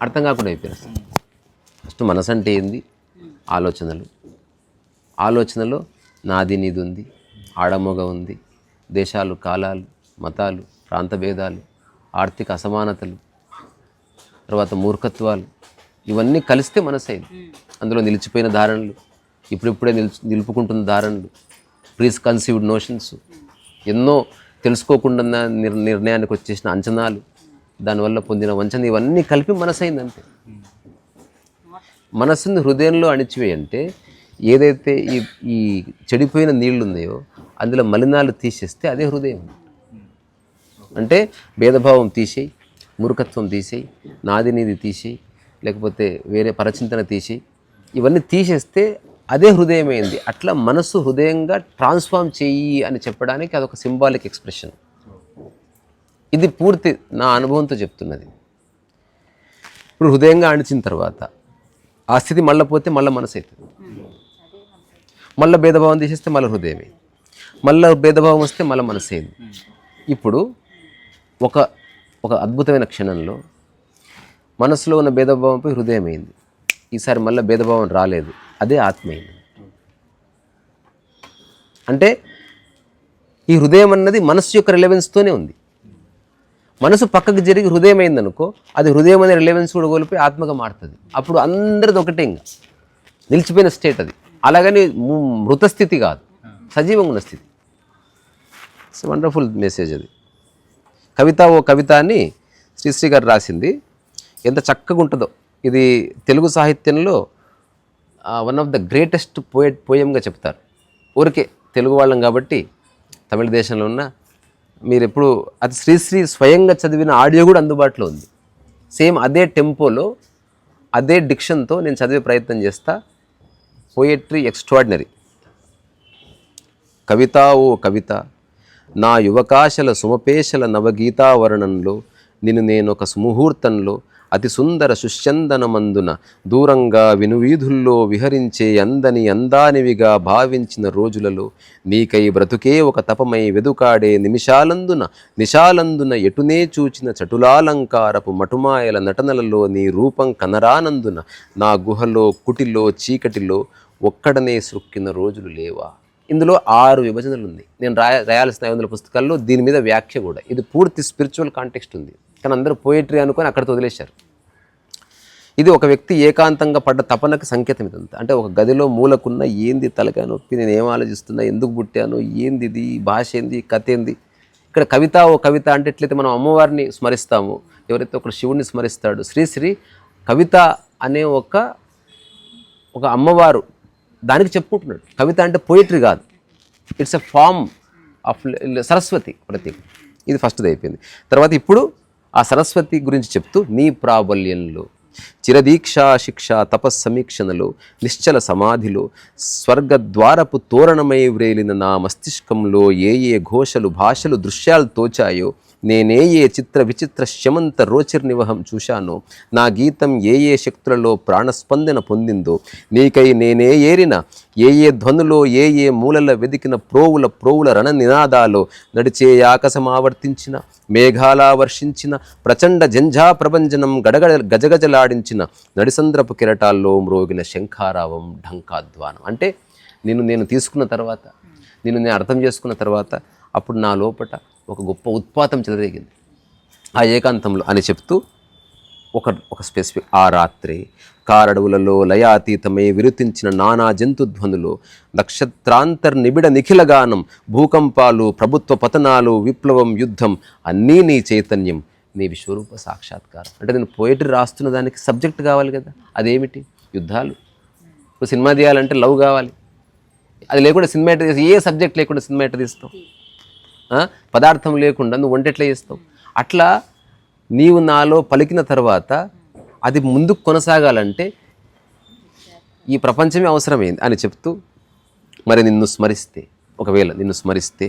అర్థం కాకుండా అయిపోయారు. ఫస్ట్ మనసు అంటే ఏంది? ఆలోచనలో నాది నీది ఉంది, ఆడమొగ ఉంది, దేశాలు కాలాలు మతాలు ప్రాంత భేదాలు, ఆర్థిక అసమానతలు, తర్వాత మూర్ఖత్వాలు, ఇవన్నీ కలిస్తే మనసు అయింది. అందులో నిలిచిపోయిన ధారణలు, ఇప్పుడిప్పుడే నిలుపుకుంటున్న ధారణలు, ప్రీస్ కన్సీవ్డ్ నోషన్స్, ఎన్నో తెలుసుకోకుండా నిర్ణయానికి వచ్చేసిన అంచనాలు, దానివల్ల పొందిన వంచన, ఇవన్నీ కలిపి మనసు అయింది అంతే. మనసుని హృదయంలో అణిచివేయంటే ఏదైతే ఈ చెడిపోయిన నీళ్లు ఉన్నాయో అందులో మలినాలు తీసేస్తే అదే హృదయం. అంటే భేదభావం తీసేయి, మూర్ఖత్వం తీసేయి, నాది నీది తీసేయి, లేకపోతే వేరే పరచింతన తీసేయి, ఇవన్నీ తీసేస్తే అదే హృదయమైంది. అట్లా మనసు హృదయంగా ట్రాన్స్ఫార్మ్ చెయ్యి అని చెప్పడానికి అదొక సింబాలిక్ ఎక్స్ప్రెషన్. ఇది పూర్తి నా అనుభవంతో చెప్తున్నది. ఇప్పుడు హృదయంగా అణిచిన తర్వాత ఆ స్థితి మళ్ళీ పోతే మళ్ళీ మనసు అవుతుంది. మళ్ళీ భేదభావం తీసేస్తే మళ్ళీ హృదయమే, మళ్ళీ భేదభావం వస్తే మళ్ళీ మనసు అయింది. ఇప్పుడు ఒక అద్భుతమైన క్షణంలో మనసులో ఉన్న భేదభావంపై హృదయం అయింది. ఈసారి మళ్ళీ భేదభావం రాలేదు, అదే ఆత్మయింది. అంటే ఈ హృదయం అన్నది మనసు యొక్క రిలవెన్స్తోనే ఉంది. మనసు పక్కకు జరిగి హృదయం అయిందనుకో, అది హృదయం అనే రిలవెన్స్ కూడా కోల్పోయి ఆత్మగా మారుతుంది. అప్పుడు అందరిది ఒకటే, ఇంకా నిలిచిపోయిన స్టేట్ అది. అలాగని మృతస్థితి కాదు, సజీవంగా ఉన్న స్థితి. ఇట్స్ వండర్ఫుల్ మెసేజ్ అది. కవిత అని శ్రీశ్రీ గారు రాసింది, ఎంత చక్కగా ఉంటుందో. ఇది తెలుగు సాహిత్యంలో వన్ ఆఫ్ ద గ్రేటెస్ట్ పోయంగా చెప్తారు. ఊరికే తెలుగు వాళ్ళం కాబట్టి తమిళ దేశంలో ఉన్న మీరు ఎప్పుడు అది శ్రీశ్రీ స్వయంగా చదివిన ఆడియో కూడా అందుబాటులో ఉంది. సేమ్ అదే టెంపోలో అదే డిక్షన్తో నేను చదివే ప్రయత్నం చేస్తా. Poetry extraordinary. కవిత ఓ కవిత, నా యువకాశల సుమపేశల నవగీతావరణంలో నిన్ను నేనొక సుముహూర్తంలో అతి సుందర సుశ్చందనమందున దూరంగా వినువీధుల్లో విహరించే అందని అందానివిగా భావించిన రోజులలో నీకై బ్రతుకే ఒక తపమై వెదుకాడే నిశాలందున ఎటునే చూచిన చటులాలంకారపు మటుమాయల నటనలలో నీ రూపం కనరానందున నా గుహలో కుటిలో చీకటిలో ఒక్కడనే సృక్కిన రోజులు లేవా. ఇందులో 6 విభజనలు ఉంది. నేను రాయాల్సిన 500 పుస్తకాల్లో దీని మీద వ్యాఖ్య కూడా. ఇది పూర్తి స్పిరిచువల్ కాంటెక్స్ట్ ఉంది, కానీ అందరూ పోయిటరీ అనుకొని అక్కడితో వదిలేశారు. ఇది ఒక వ్యక్తి ఏకాంతంగా పడ్డ తపనకు సంకేతం ఇదంతా. అంటే ఒక గదిలో మూలకున్న ఏంది తలకాయ నొప్పి, నేను ఏం ఆలోచిస్తున్నా, ఎందుకు పుట్టాను, ఏంది ఇది, భాష ఏంది, కథ ఏంది. ఇక్కడ కవిత ఓ కవిత అంటే ఎట్లయితే మనం అమ్మవారిని స్మరిస్తాము, ఎవరైతే ఒక శివుడిని స్మరిస్తాడు, శ్రీశ్రీ కవిత అనే ఒక అమ్మవారు దానికి చెప్పుకుంటున్నాడు. కవిత అంటే పోయిటరీ కాదు, it's a form of Saraswati ప్రతీక. ఇది ఫస్ట్ది అయిపోయింది. తర్వాత ఇప్పుడు ఆ సరస్వతి గురించి చెప్తూ నీ ప్రాబల్యంలో చిరదీక్షా శిక్ష తపస్సమీక్షణలో నిశ్చల సమాధిలో స్వర్గద్వారపు తోరణమై వ్రేలిన నా మస్తిష్కంలో ఏ ఘోషలు భాషలు దృశ్యాలు తోచాయో, నేనే చిత్ర విచిత్ర శమంత రోచిర్నివహం చూశానో, నా గీతం ఏ శక్తులలో ప్రాణస్పందన పొందిందో, నీకై నేనే ఏరిన ఏ ధ్వనులో ఏ మూలల వెదికిన ప్రోవుల రణ నినాదాలో నడిచే ఆకాశమావర్తించిన మేఘాలా వర్షించిన ప్రచండ జంఝా ప్రభంజనం గజగజలాడించిన నడిసంద్రపు కిరటాల్లో మ్రోగిన శంఖారావం ఢంకాధ్వానం. అంటే నేను తీసుకున్న తర్వాత, నేను అర్థం చేసుకున్న తర్వాత అప్పుడు నా లోపట ఒక గొప్ప ఉత్పాతం చెలరేగింది ఆ ఏకాంతంలో అని చెప్తూ ఒక స్పెసిఫిక్ ఆ రాత్రి కారడవులలో లయాతీతమై విరుతించిన నానా జంతుధ్వనులు నక్షత్రాంతర్నిబిడ నిఖిలగానం భూకంపాలు ప్రభుత్వ పతనాలు విప్లవం యుద్ధం అన్నీ నీ చైతన్యం నీ విశ్వరూప సాక్షాత్కారం. అంటే నేను పోయిటరీ రాస్తున్న దానికి సబ్జెక్ట్ కావాలి కదా, అదేమిటి? యుద్ధాలు. ఇప్పుడు సినిమా తీయాలంటే లవ్ కావాలి, అది లేకుండా సినిమా ఎట్లా తీస్తావు? ఏ సబ్జెక్ట్ లేకుండా సినిమా ఎట్లా తీస్తావు? పదార్థం లేకుండా నువ్వు వంట ఎట్లా చేస్తావు? అట్లా నీవు నాలో పలికిన తర్వాత అది ముందుకు కొనసాగాలంటే ఈ ప్రపంచమే అవసరమైంది అని చెప్తూ మరి ఒకవేళ నిన్ను స్మరిస్తే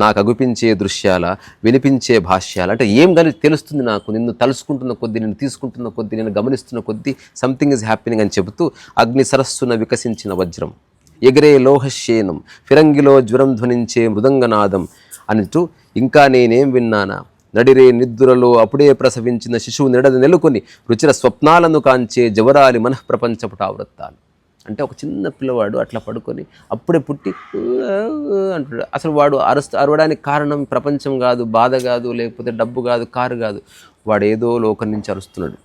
నాకు అగుపించే దృశ్యాల వినిపించే భాష్యాల అంటే ఏం కానీ తెలుస్తుంది నాకు. నిన్ను తలుసుకుంటున్న కొద్దీ, నిన్ను తీసుకుంటున్న కొద్దీ, నేను గమనిస్తున్న కొద్దీ సంథింగ్ ఈజ్ హ్యాపెనింగ్ అని చెబుతూ అగ్ని సరస్సున వికసించిన వజ్రం ఎగిరే లోహశేనం ఫిరంగిలో జ్వరం ధ్వనించే మృదంగనాదం అంటూ ఇంకా నేనేం విన్నానా, నడిరే నిద్దురలో అప్పుడే ప్రసవించిన శిశువు నెలుకొని రుచిర స్వప్నాలను కాంచే జవరాలి మనఃప్రపంచపుటావృత్తాలు. అంటే ఒక చిన్న పిల్లవాడు అట్లా పడుకొని అప్పుడే పుట్టి అంటాడు. అసలు వాడు అరవడానికి కారణం ప్రపంచం కాదు, బాధ కాదు, లేకపోతే డబ్బు కాదు, కారు కాదు, వాడు ఏదో లోకం నుంచి అరుస్తున్నాడు.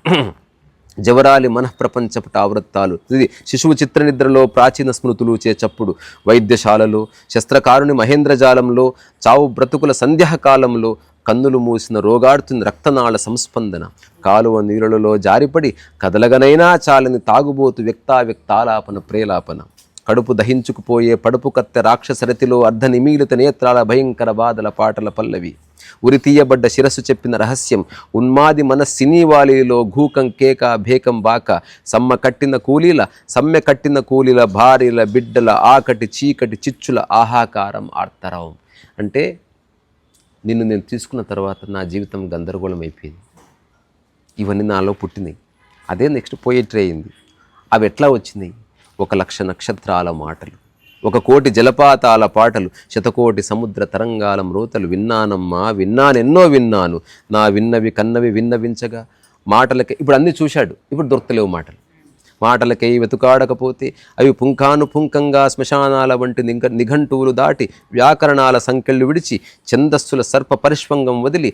జవరాలి మనఃప్రపంచపుటావృత్తాలు. ఇది శిశువు చిత్రనిద్రలో ప్రాచీన స్మృతులు చప్పుడు వైద్యశాలలో శస్త్రకారుని మహేంద్రజాలంలో చావు బ్రతుకుల సంధ్యాకాలంలో కన్నులు మూసిన రోగాడుతున్న రక్తనాళ సంస్పందన కాలువ నీరులలో జారిపడి కదలగనైనా చాలని తాగుబోతు వ్యక్తాలాపన ప్రేలాపన కడుపు దహించుకుపోయే పడుపు కత్తె రాక్షసరతిలో అర్ధనిమీలిత నేత్రాల భయంకర బాధల పాటల పల్లవి ఉరితీయబడ్డ శిరస్సు చెప్పిన రహస్యం ఉన్మాది మన సినీవాలీలో ఘూకం కేక భేకం బాక సమ్మె కట్టిన కూలీల భార్యల బిడ్డల ఆకటి చీకటి చిచ్చుల ఆహాకారం ఆర్తరావం. అంటే నిన్ను నేను తీసుకున్న తర్వాత నా జీవితం గందరగోళం అయిపోయింది. ఇవన్నీ నాలో పుట్టినాయి. అదే నెక్స్ట్ పోయిటరీ అయింది. అవి ఎట్లా వచ్చినాయి? 1,00,000 నక్షత్రాల మాటలు, 1,000,000 జలపాతాల పాటలు, 1,000,000 సముద్ర తరంగాల మ్రోతలు విన్నానమ్మా, విన్నానెన్నో విన్నాను, నా విన్నవి కన్నవి విన్నవించగా మాటలకి. ఇప్పుడు అన్నీ చూశాడు, ఇప్పుడు దొరకలేవు మాటలకై వెతుకాడకపోతే అవి పుంఖానుపుంఖంగా శ్మశానాల వంటి నిఘంటువులు దాటి వ్యాకరణాల సంకెళ్ళు విడిచి ఛందస్సుల సర్ప పరిష్వంగం వదిలి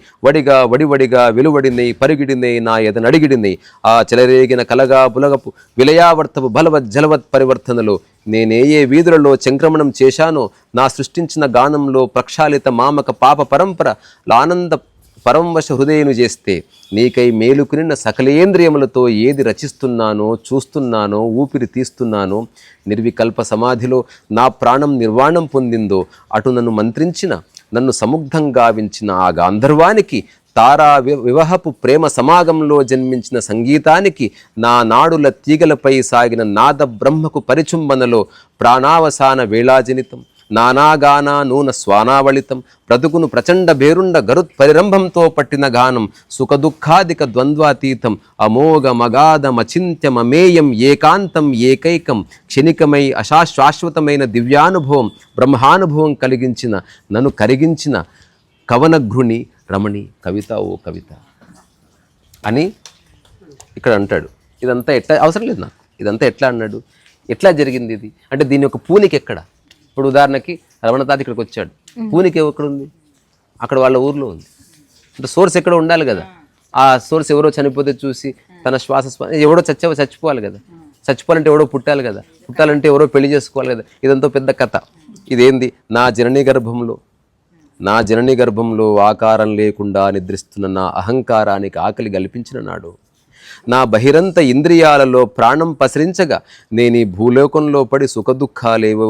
వడివడిగా వెలువడినై పరిగిడినై నా ఎదనడిగిడినై ఆ చెలరేగిన కలగా బులగపు విలయావర్తపు బలవత్ జలవత్ పరివర్తనలో నేనే వీధులలో చంక్రమణం చేశానో నా సృష్టించిన గానంలో ప్రక్షాళిత మామక పాప పరంపర ఆనంద పరంవశ హృదయను చేస్తే నీకై మేలుకునిన్న సకలేంద్రియములతో ఏది రచిస్తున్నానో చూస్తున్నానో ఊపిరి తీస్తున్నానో నిర్వికల్ప సమాధిలో నా ప్రాణం నిర్వాణం పొందిందో అటు నన్ను మంత్రించిన నన్ను సముగ్ధం గావించిన ఆ గాంధర్వానికి తారా వివహపు ప్రేమ సమాగంలో జన్మించిన సంగీతానికి నా నాడుల తీగలపై సాగిన నాద బ్రహ్మకు పరిచుంబనలో ప్రాణావసాన వేళాజనితం నానాగానా నూన స్వానావళితం బ్రతుకును ప్రచండ బేరుండ గరుత్పరిరంభంతో పట్టిన గానం సుఖదుఃఖాదిక ద్వంద్వాతీతం అమోఘ మగాధమచింత్యమమేయం ఏకాంతం ఏకైకం క్షణికమై అశాశ్వాశ్వతమైన దివ్యానుభవం బ్రహ్మానుభవం కలిగించిన నన్ను కరిగించిన కవనఘృణి రమణి కవిత ఓ కవిత అని ఇక్కడ అంటాడు. ఇదంతా ఎట్లా అవసరం లేదు నాకు, ఇదంతా ఎట్లా అన్నాడు, ఎట్లా జరిగింది ఇది అంటే దీని యొక్క పూనికి ఎక్కడ? ఇప్పుడు ఉదాహరణకి రమణ తాత ఇక్కడికి వచ్చాడు, పూనికి ఎక్కడ ఉంది? అక్కడ వాళ్ళ ఊర్లో ఉంది. అంటే సోర్స్ ఎక్కడ ఉండాలి కదా. ఆ సోర్స్ ఎవరో చనిపోతే చూసి తన ఎవడో చచ్చిపోవాలి కదా. చచ్చిపోవాలంటే ఎవడో పుట్టాలి కదా. పుట్టాలంటే ఎవరో పెళ్లి చేసుకోవాలి కదా. ఇదంతా పెద్ద కథ. ఇదేంది? నా జనని గర్భంలో ఆకారం లేకుండా నిద్రిస్తున్న నా అహంకారానికి ఆకలి కల్పించిన నాడు, నా బహిరంత ఇంద్రియాలలో ప్రాణం పసరించగా నేను ఈ భూలోకంలో పడి సుఖదుఖాలేవో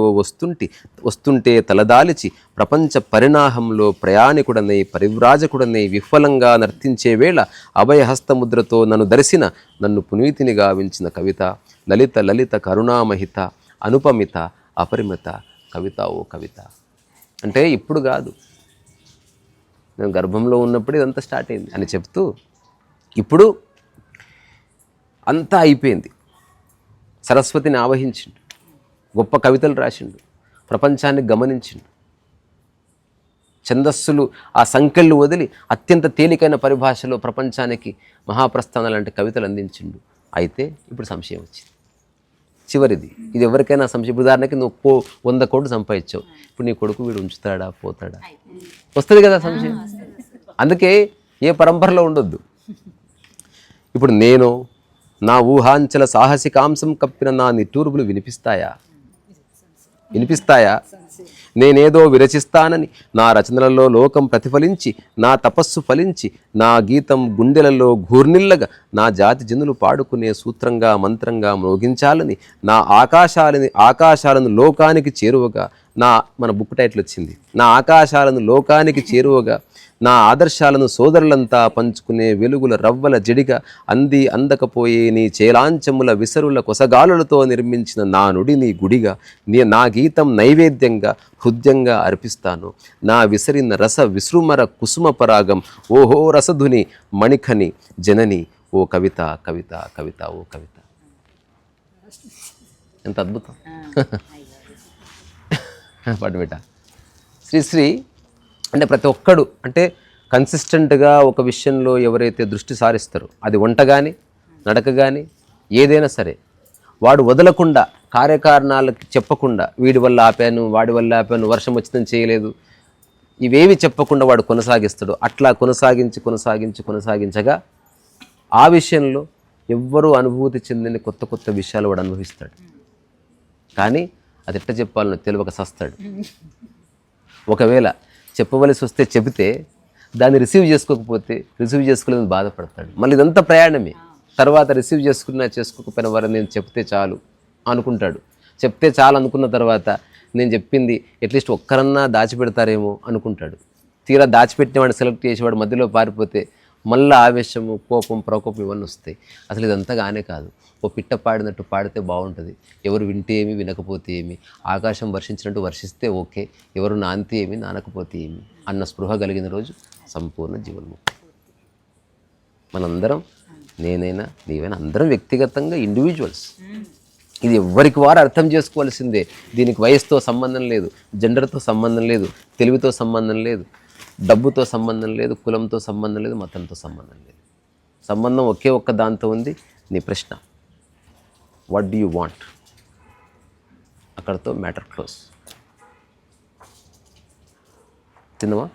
వస్తుంటే తలదాల్చి ప్రపంచ పరిణామంలో ప్రయాణికుడనై పరివ్రాజకుడనై విఫలంగా నర్తించే వేళ అభయహస్తముద్రతో నన్ను దర్శిన నన్ను పునీతిని గావించిన కవిత లలిత లలిత కరుణామహిత అనుపమిత అపరిమిత కవిత ఓ కవిత. అంటే ఇప్పుడు కాదు, నేను గర్భంలో ఉన్నప్పుడు ఇదంతా స్టార్ట్ అయింది అని చెప్తూ ఇప్పుడు అంతా అయిపోయింది. సరస్వతిని ఆవహించిండు, గొప్ప కవితలు రాసిండు, ప్రపంచాన్ని గమనించిండు, ఛందస్సులు ఆ సంఖ్యలు వదిలి అత్యంత తేలికైన పరిభాషలో ప్రపంచానికి మహాప్రస్థానం లాంటి కవితలు అందించిండు. అయితే ఇప్పుడు సంశయం వచ్చింది, చివరిది. ఇది ఎవరికైనా సంశయం. ఉదాహరణకి నువ్వు 100 కోట్లు సంపాదించావు, ఇప్పుడు నీ కొడుకు వీడు ఉంచుతాడా పోతాడా వస్తుంది కదా సంశయం. అందుకే ఏ పరంపరలో ఉండొద్దు. ఇప్పుడు నేను నా ఊహాంచల సాహసికాంశం కప్పిన నా నిట్టూర్పులు వినిపిస్తాయా? నేనేదో విరచిస్తానని నా రచనలలో లోకం ప్రతిఫలించి నా తపస్సు ఫలించి నా గీతం గుండెలలో ఘూర్నిల్లగా నా జాతి జనులు పాడుకునే సూత్రంగా మంత్రంగా మ్రోగించాలని నా ఆకాశాలను లోకానికి చేరువగా మన బుక్ టైటిల్ వచ్చింది, నా ఆకాశాలను లోకానికి చేరువగా నా ఆదర్శాలను సోదరులంతా పంచుకునే వెలుగుల రవ్వల జడిగా అందకపోయే నీ చేలాంచముల విసరుల కొసగాలులతో నిర్మించిన నా నుడి నీ గుడిగా నా గీతం నైవేద్యంగా హృద్యంగా అర్పిస్తాను. నా విసరిన రస విసృమర కుసుమ పరాగం ఓహో రసధుని మణిఖని జనని ఓ కవిత కవిత కవిత ఓ కవిత. ఎంత అద్భుతం పాటు బిడ్డ. శ్రీశ్రీ అంటే ప్రతి ఒక్కడు అంటే కన్సిస్టెంట్గా ఒక విషయంలో ఎవరైతే దృష్టి సారిస్తారో, అది వంట కానీ నడక కానీ ఏదైనా సరే, వాడు వదలకుండా కార్యకారణాలకి చెప్పకుండా వీడి వల్ల ఆపాను వాడి వల్ల ఆపాను వర్షం వచ్చిందని చేయలేదు ఇవేవి చెప్పకుండా వాడు కొనసాగిస్తాడు. అట్లా కొనసాగించగా ఆ విషయంలో ఎవ్వరూ అనుభూతి చెందని కొత్త విషయాలు వాడు అనుభవిస్తాడు. కానీ అది ఎట్లా చెప్పాలని తెలియక సస్తాడు. ఒకవేళ చెప్పవలసి వస్తే చెబితే దాన్ని రిసీవ్ చేసుకోలేదని బాధపడతాడు. మళ్ళీ ఇదంతా ప్రయాణమే. తర్వాత రిసీవ్ చేసుకోకపోయిన వారు నేను చెప్తే చాలు అనుకుంటాడు. చెప్తే చాలు అనుకున్న తర్వాత నేను చెప్పింది అట్లీస్ట్ ఒక్కరన్నా దాచిపెడతారేమో అనుకుంటాడు. తీరా దాచిపెట్టిన వాడిని సెలెక్ట్ చేసేవాడు మధ్యలో పారిపోతే మళ్ళీ ఆవేశము కోపం ప్రకోపం ఇవన్నీ వస్తాయి. అసలు ఇదంతా కానే కాదు. ఓ పిట్ట పాడినట్టు పాడితే బాగుంటుంది, ఎవరు వింటే ఏమి వినకపోతే ఏమి, ఆకాశం వర్షించినట్టు వర్షిస్తే ఓకే, ఎవరు నానితే ఏమి నానకపోతే ఏమి అన్న స్పృహ కలిగిన రోజు సంపూర్ణ జీవన్ముక్తి. మనందరం నేనైనా నీవైనా అందరం వ్యక్తిగతంగా ఇండివిజువల్స్. ఇది ఎవరికి వారు అర్థం చేసుకోవాల్సిందే. దీనికి వయసుతో సంబంధం లేదు, జెండర్తో సంబంధం లేదు, తెలివితో సంబంధం లేదు, డబ్బుతో సంబంధం లేదు, కులంతో సంబంధం లేదు, మతంతో సంబంధం లేదు. సంబంధం ఒకే ఒక్క దాంతో ఉంది. నీ ప్రశ్న వాట్ డూ యూ వాంట్, అక్కడతో మ్యాటర్ క్లోజ్. తిన్నవా?